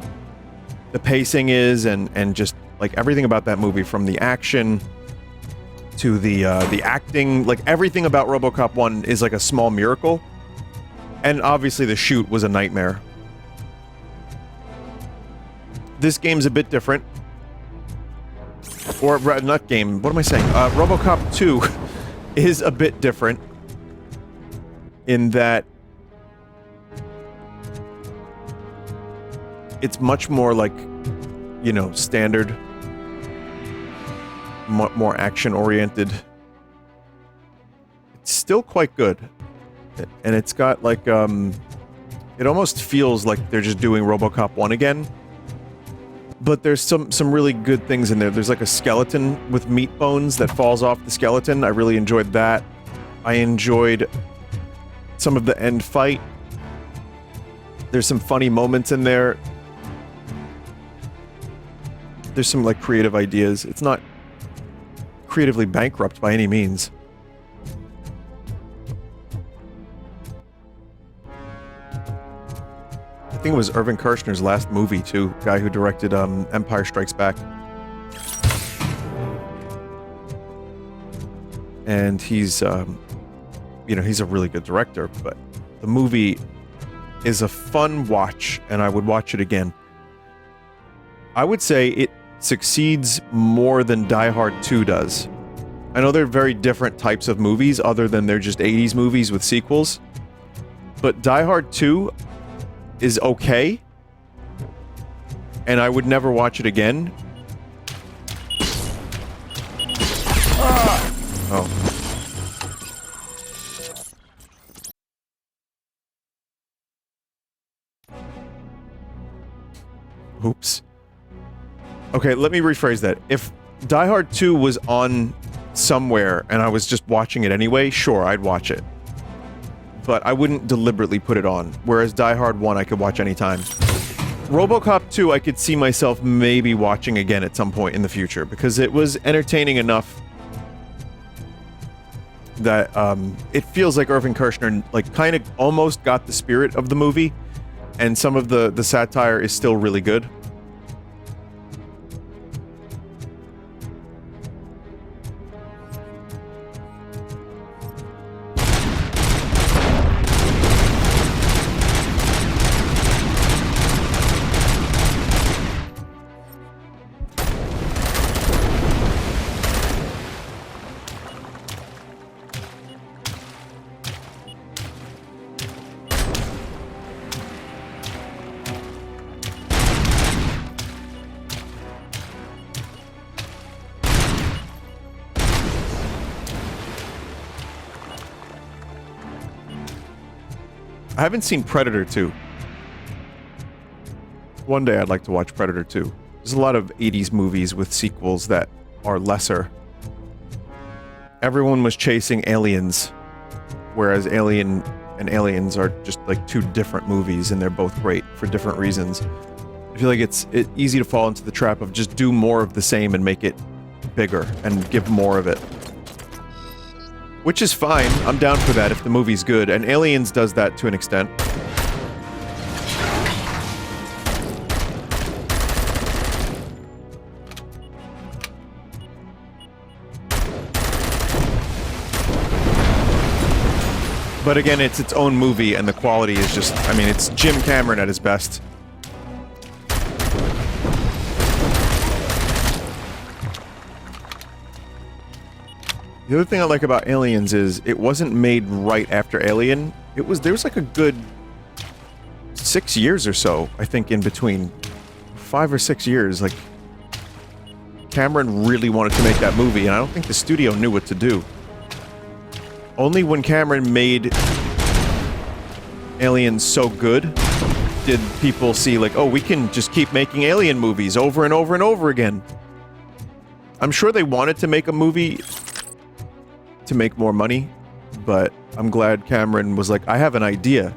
the pacing is, and just, like, everything about that movie, from the action to the acting. Like, everything about RoboCop 1 is, like, a small miracle. And obviously the shoot was a nightmare. This game's a bit different. Or, not game, what am I saying? RoboCop 2 is a bit different in that it's much more like, you know, standard, more action-oriented. It's still quite good. And it's got, like, it almost feels like they're just doing RoboCop 1 again. But there's some really good things in there. There's like a skeleton with meat bones that falls off the skeleton. I really enjoyed that. I enjoyed some of the end fight. There's some funny moments in there. There's some like creative ideas. It's not creatively bankrupt by any means. I think it was Irvin Kershner's last movie too. Guy who directed Empire Strikes Back. And he's, you know, he's a really good director, but the movie is a fun watch, and I would watch it again. I would say it succeeds more than Die Hard 2 does. I know they're very different types of movies, other than they're just 80s movies with sequels. But Die Hard 2 is okay, and I would never watch it again. Oh. Oops. Okay, let me rephrase that. If Die Hard 2 was on somewhere and I was just watching it anyway, sure, I'd watch it. But I wouldn't deliberately put it on, whereas Die Hard 1 I could watch anytime. RoboCop 2 I could see myself maybe watching again at some point in the future, because it was entertaining enough that it feels like Irvin Kershner like kind of almost got the spirit of the movie, and some of the satire is still really good. I haven't seen Predator 2. One day I'd like to watch Predator 2. There's a lot of 80s movies with sequels that are lesser. Everyone was chasing Aliens, whereas Alien and Aliens are just like two different movies, and they're both great for different reasons. I feel like it's easy to fall into the trap of just do more of the same and make it bigger and give more of it. Which is fine, I'm down for that if the movie's good, and Aliens does that to an extent. But again, it's its own movie, and the quality is just, I mean, it's Jim Cameron at his best. The other thing I like about Aliens is it wasn't made right after Alien. There was like a good 6 years or so, I think, in between. 5 or 6 years. Like, Cameron really wanted to make that movie, and I don't think the studio knew what to do. Only when Cameron made Aliens so good did people see, like, oh, we can just keep making Alien movies over and over and over again. I'm sure they wanted to make a movie to make more money, but I'm glad Cameron was like, I have an idea.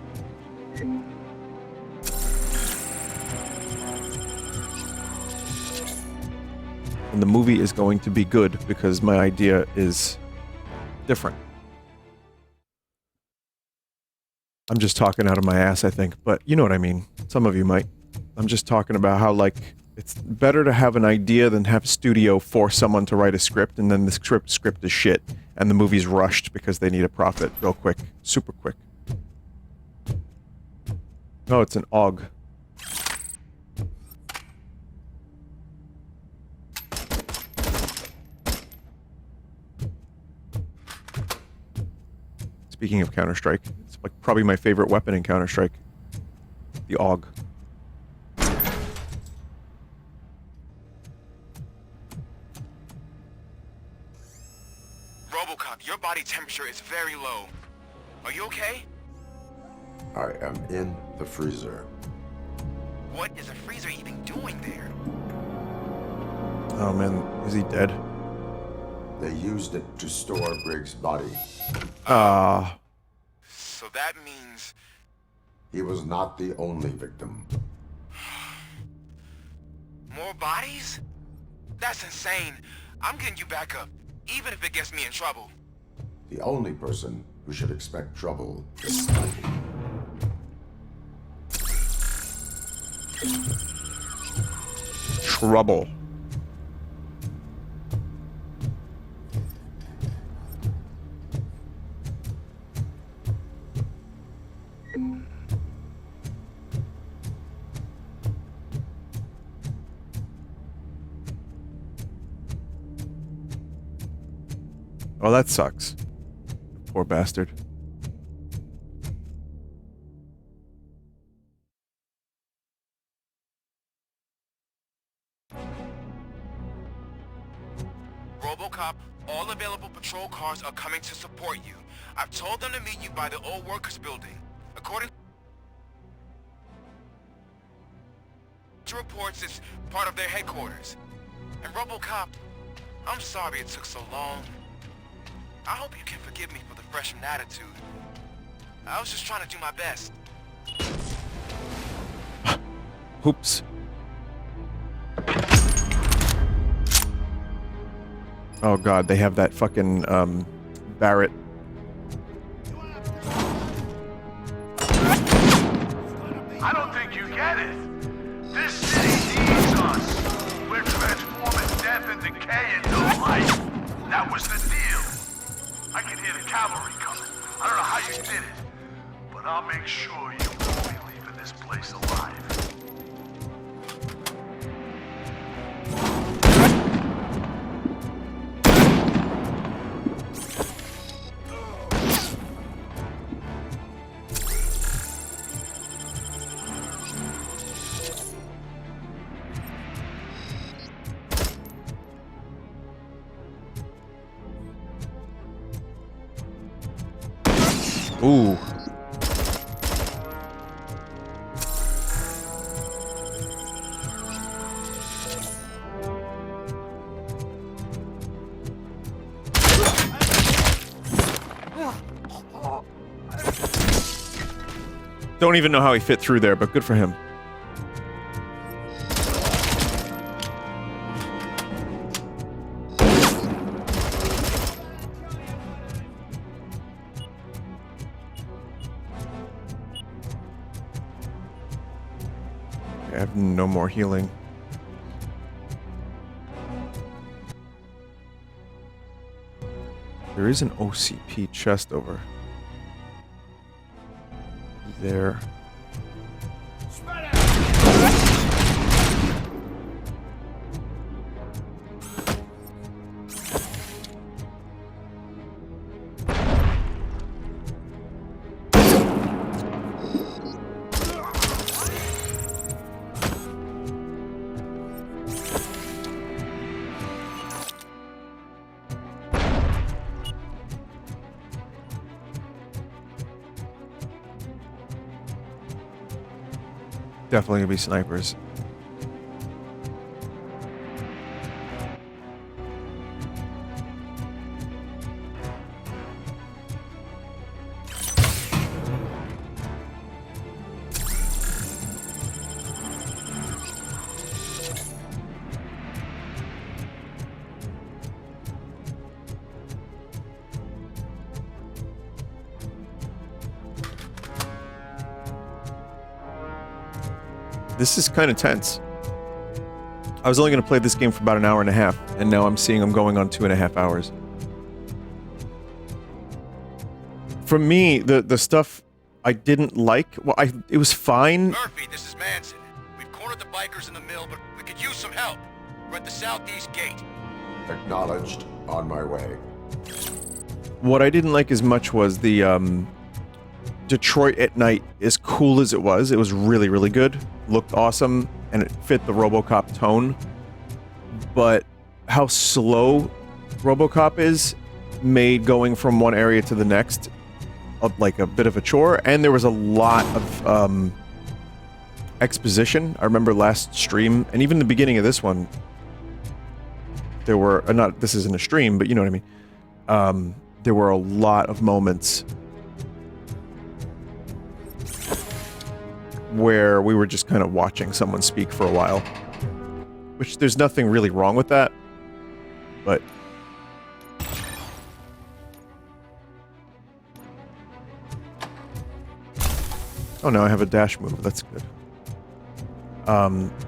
And the movie is going to be good because my idea is different. I'm just talking out of my ass, I think, but you know what I mean. Some of you might. I'm just talking about how, like, it's better to have an idea than have a studio force someone to write a script, and then the script is shit, and the movie's rushed because they need a profit. Go quick. Super quick. Oh, it's an AUG. Speaking of Counter-Strike, it's like probably my favorite weapon in Counter-Strike. The AUG. RoboCop, your body temperature is very low. Are you okay? I am in the freezer. What is the freezer even doing there? Oh man, is he dead? They used it to store Briggs' body. So that means... He was not the only victim. More bodies? That's insane. I'm getting you back up, even if it gets me in trouble. The only person who should expect trouble is Spidey. Trouble. Oh, that sucks. Poor bastard. RoboCop, all available patrol cars are coming to support you. I've told them to meet you by the old workers building. According to reports, it's part of their headquarters. And RoboCop, I'm sorry it took so long. I hope you can forgive me for the freshman attitude. I was just trying to do my best. Oops. Oh god, they have that fucking, Barrett. I don't think you get it. This city needs us. We're transforming death and decay into life. That was the deal. I can hear the cavalry coming. I don't know how you did it, but I'll make sure you won't be leaving this place alive. Ooh. Don't even know how he fit through there, but good for him. I have no more healing. There is an OCP chest over there. Definitely gonna be snipers. This is kind of tense. I was only going to play this game for about an hour and a half, and now I'm seeing I'm going on 2.5 hours. For me, the stuff I didn't like, well, it was fine. Murphy, this is Manson. We've cornered the bikers in the mill, but we could use some help. We're at the southeast gate. Acknowledged. On my way. What I didn't like as much was the, Detroit at night, as cool as it was really, really good. Looked awesome, and it fit the RoboCop tone. But how slow RoboCop is made going from one area to the next like a bit of a chore, and there was a lot of exposition. I remember last stream, and even the beginning of this one, there were not. This isn't a stream, but you know what I mean. There were a lot of moments where we were just kind of watching someone speak for a while, which there's nothing really wrong with that, but. Oh no, I have a dash move. That's good.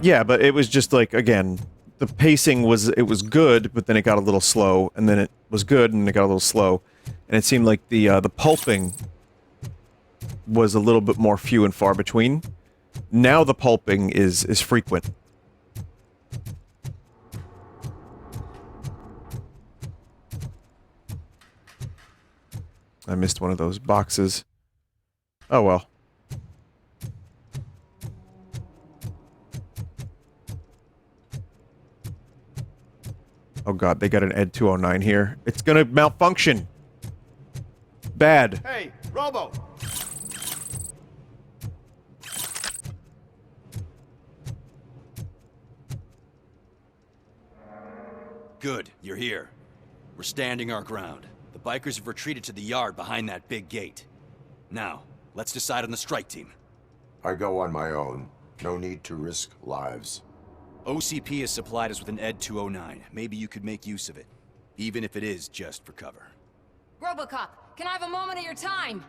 Yeah, but it was just like, again, the pacing was good, but then it got a little slow, and then it was good, and it got a little slow, and it seemed like the pulping was a little bit more few and far between. Now the pulping is frequent. I missed one of those boxes. Oh well. Oh god, they got an Ed 209 here. It's gonna malfunction! Bad. Hey, Robo! Good, you're here. We're standing our ground. The bikers have retreated to the yard behind that big gate. Now, let's decide on the strike team. I go on my own. No need to risk lives. OCP has supplied us with an Ed 209. Maybe you could make use of it. Even if it is just for cover. RoboCop, can I have a moment of your time?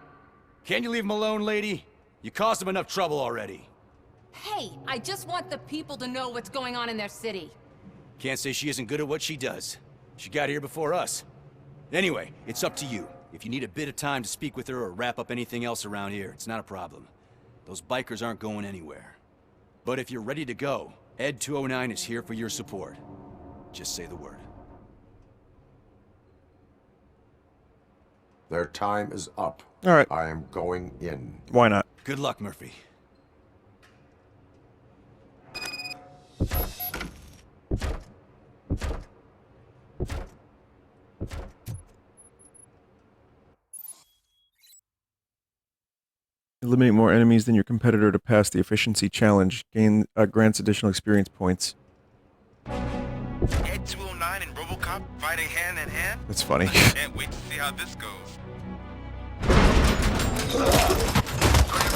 Can you leave him alone, lady? You caused him enough trouble already. Hey, I just want the people to know what's going on in their city. Can't say she isn't good at what she does. She got here before us. Anyway, it's up to you. If you need a bit of time to speak with her or wrap up anything else around here, it's not a problem. Those bikers aren't going anywhere. But if you're ready to go, Ed 209 is here for your support. Just say the word. Their time is up. All right. I am going in. Why not? Good luck, Murphy. Eliminate more enemies than your competitor to pass the efficiency challenge. Grants additional experience points. Ed 209 and RoboCop fighting hand in hand? That's funny. I can't wait to see how this goes. So you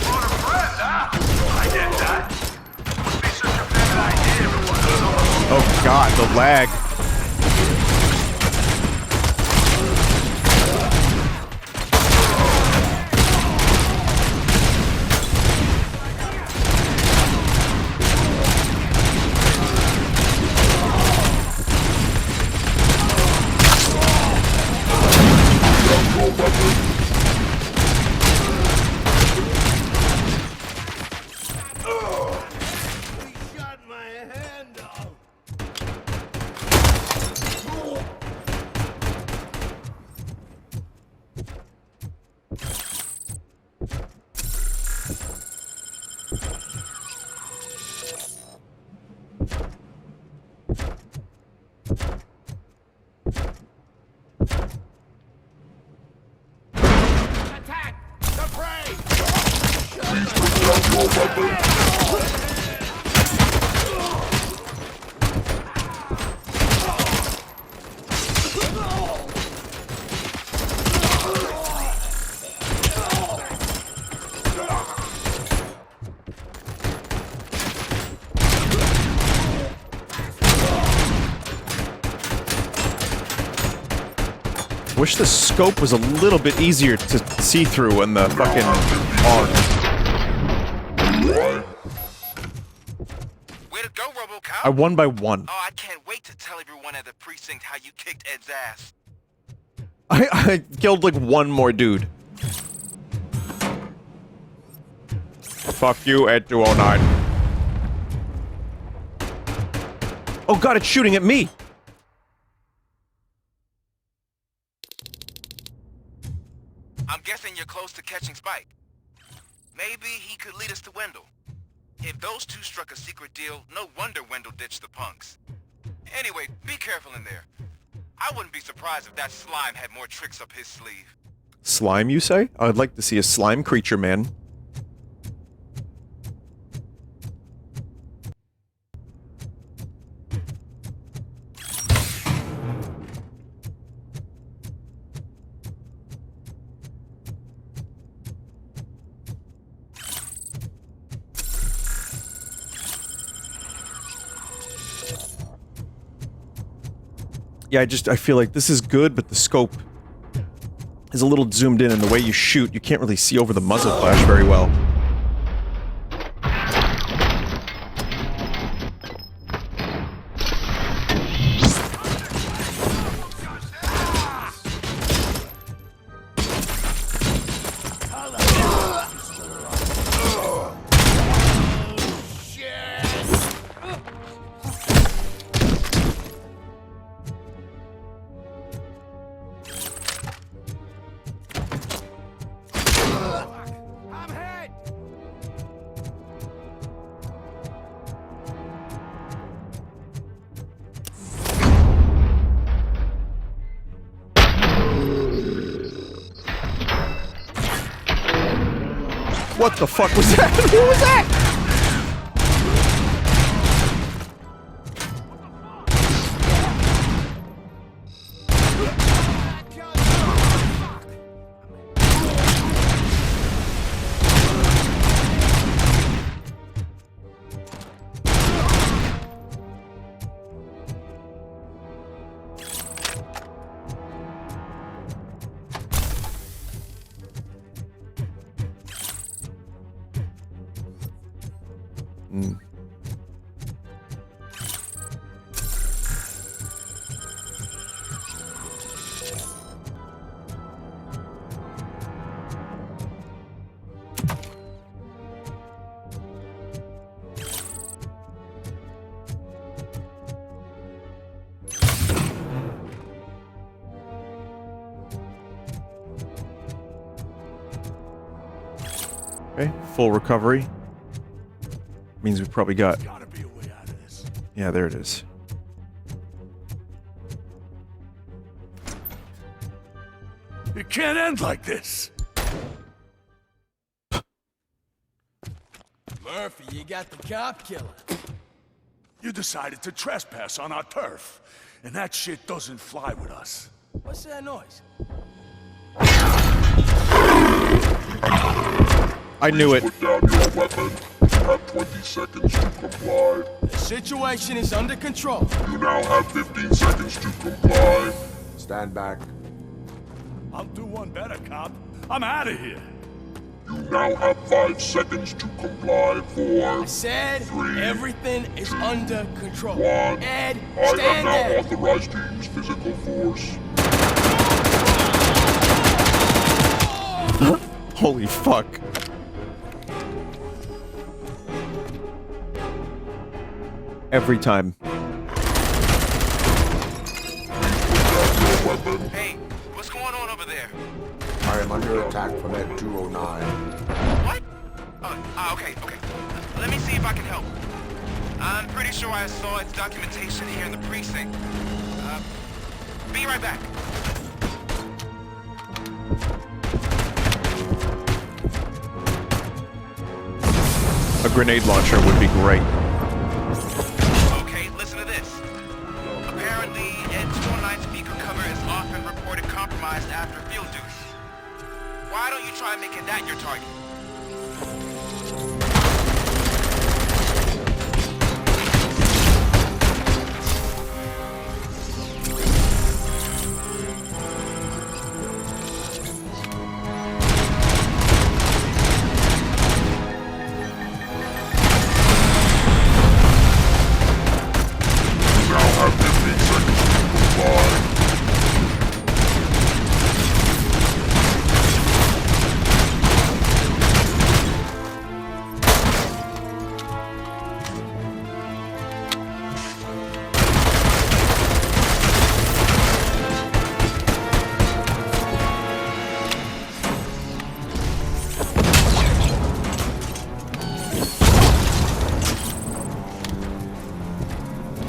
brought a friend, huh? I get that. Wouldn't be such a bad idea if it wasn't. Oh god, the lag. Wish the scope was a little bit easier to see through in the fucking arc. Way to go, RoboCop! I won by 1. Oh, I can't wait to tell everyone at the precinct how you kicked Ed's ass. I killed like 1 more dude. Fuck you, Ed 209. Oh god, it's shooting at me! I'm guessing you're close to catching Spike. Maybe he could lead us to Wendell. If those two struck a secret deal, no wonder Wendell ditched the punks. Anyway, be careful in there. I wouldn't be surprised if that slime had more tricks up his sleeve. Slime, you say? I'd like to see a slime creature, man. Yeah, I feel like this is good, but the scope is a little zoomed in, and the way you shoot, you can't really see over the muzzle flash very well. What the fuck was that? What was that? Okay, full recovery. Means we've probably got... Yeah, there it is. It can't end like this. Murphy, you got the cop killer. You decided to trespass on our turf, and that shit doesn't fly with us. What's that noise? I knew it. Put down your weapon. You have 20 seconds to comply. The situation is under control. You now have 15 seconds to comply. Stand back. I'll do one better, cop. I'm out of here. You now have 5 seconds to comply. 4. I said 3, everything is under control. 1. Ed, I am stand now there. authorized to use physical force. Holy fuck. Every time. Hey, what's going on over there? I am under attack from Ed 209. What? Okay. Let me see if I can help. I'm pretty sure I saw its documentation here in the precinct. Be right back. A grenade launcher would be great. Okay, listen to this. Apparently, Ed 209's speaker cover is often reported compromised after field duty. Why don't you try making that your target?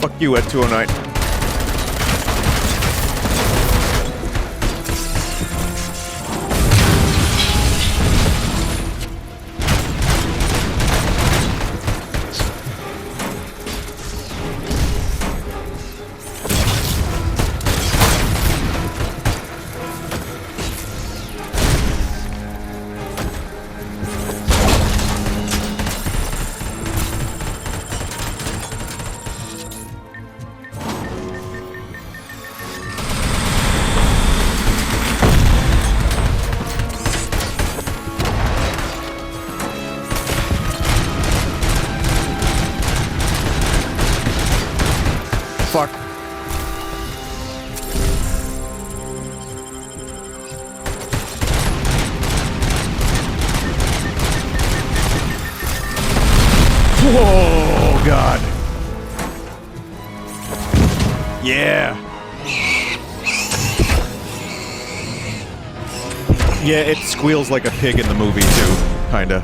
Fuck you at 209. fuck? Whoa, God. Yeah. Yeah, it squeals like a pig in the movie, too. Kinda.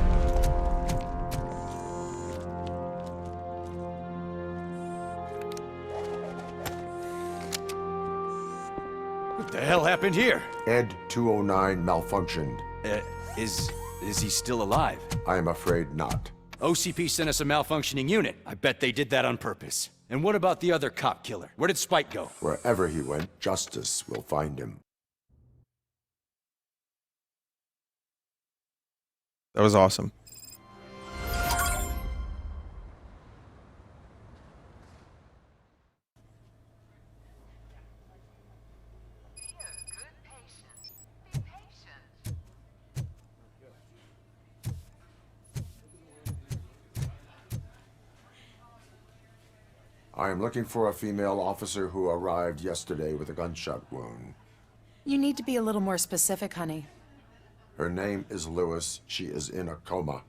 What the hell happened here? Ed 209 malfunctioned. Is he still alive? I am afraid not. OCP sent us a malfunctioning unit. I bet they did that on purpose. And what about the other cop killer? Where did Spike go? Wherever he went, justice will find him. That was awesome. I am looking for a female officer who arrived yesterday with a gunshot wound. You need to be a little more specific, honey. Her name is Lewis. She is in a coma.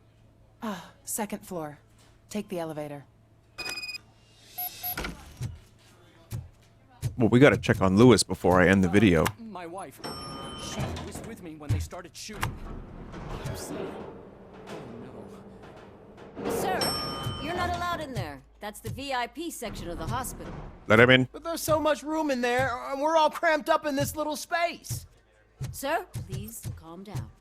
Ah, second floor. Take the elevator. Well, we gotta check on Lewis before I end the video. My wife. She was with me when they started shooting. Sir, you're not allowed in there. That's the VIP section of the hospital. Let him in. But there's so much room in there, and we're all cramped up in this little space. Sir, please calm down.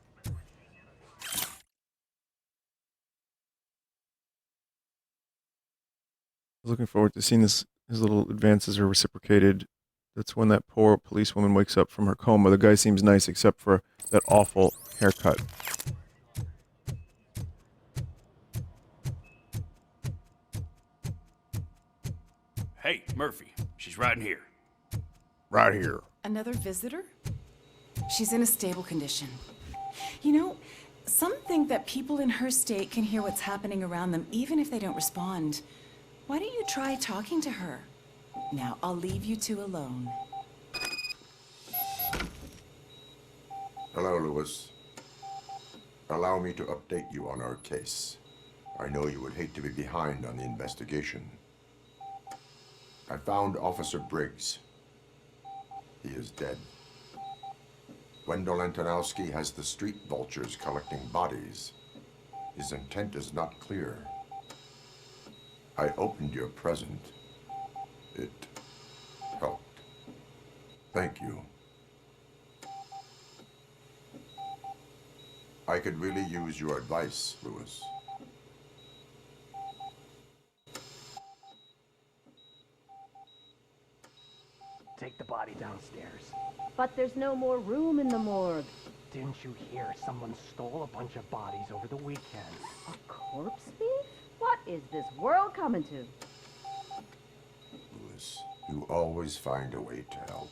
I was looking forward to seeing this. His little advances are reciprocated. That's when that poor policewoman wakes up from her coma. The guy seems nice except for that awful haircut. Hey, Murphy. She's right in here. Right here. Another visitor? She's in a stable condition. You know, some think that people in her state can hear what's happening around them even if they don't respond. Why don't you try talking to her? Now, I'll leave you two alone. Hello, Lewis. Allow me to update you on our case. I know you would hate to be behind on the investigation. I found Officer Briggs. He is dead. Wendell Antonowski has the street vultures collecting bodies. His intent is not clear. I opened your present. It helped. Thank you. I could really use your advice, Lewis. Take the body downstairs. But there's no more room in the morgue. Didn't you hear someone stole a bunch of bodies over the weekend? A corpse thief? What is this world coming to? Lewis, you always find a way to help.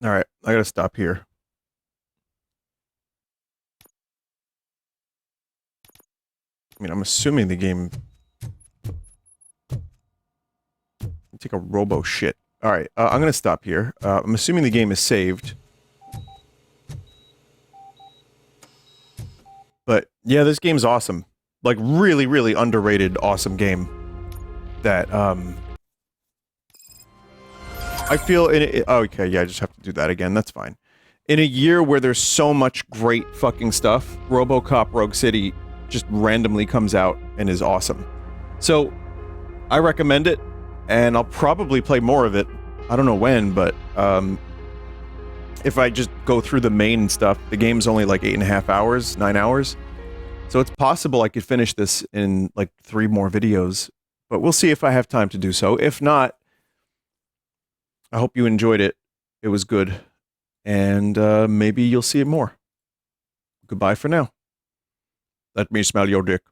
All right, I gotta stop here. I mean, I'm assuming the game... Take a robo shit. All right, I'm gonna stop here. I'm assuming the game is saved. But yeah, this game's awesome. Like really, really underrated, awesome game. That I feel in it. Oh, okay, yeah, I just have to do that again. That's fine. In a year where there's so much great fucking stuff, RoboCop Rogue City just randomly comes out and is awesome. So I recommend it, and I'll probably play more of it. I don't know when, but if I just go through the main stuff, the game's only like 8.5 hours, 9 hours. So it's possible I could finish this in like 3 more videos, but we'll see if I have time to do so. If not, I hope you enjoyed it. It was good. And maybe you'll see it more. Goodbye for now. Let me smell your dick.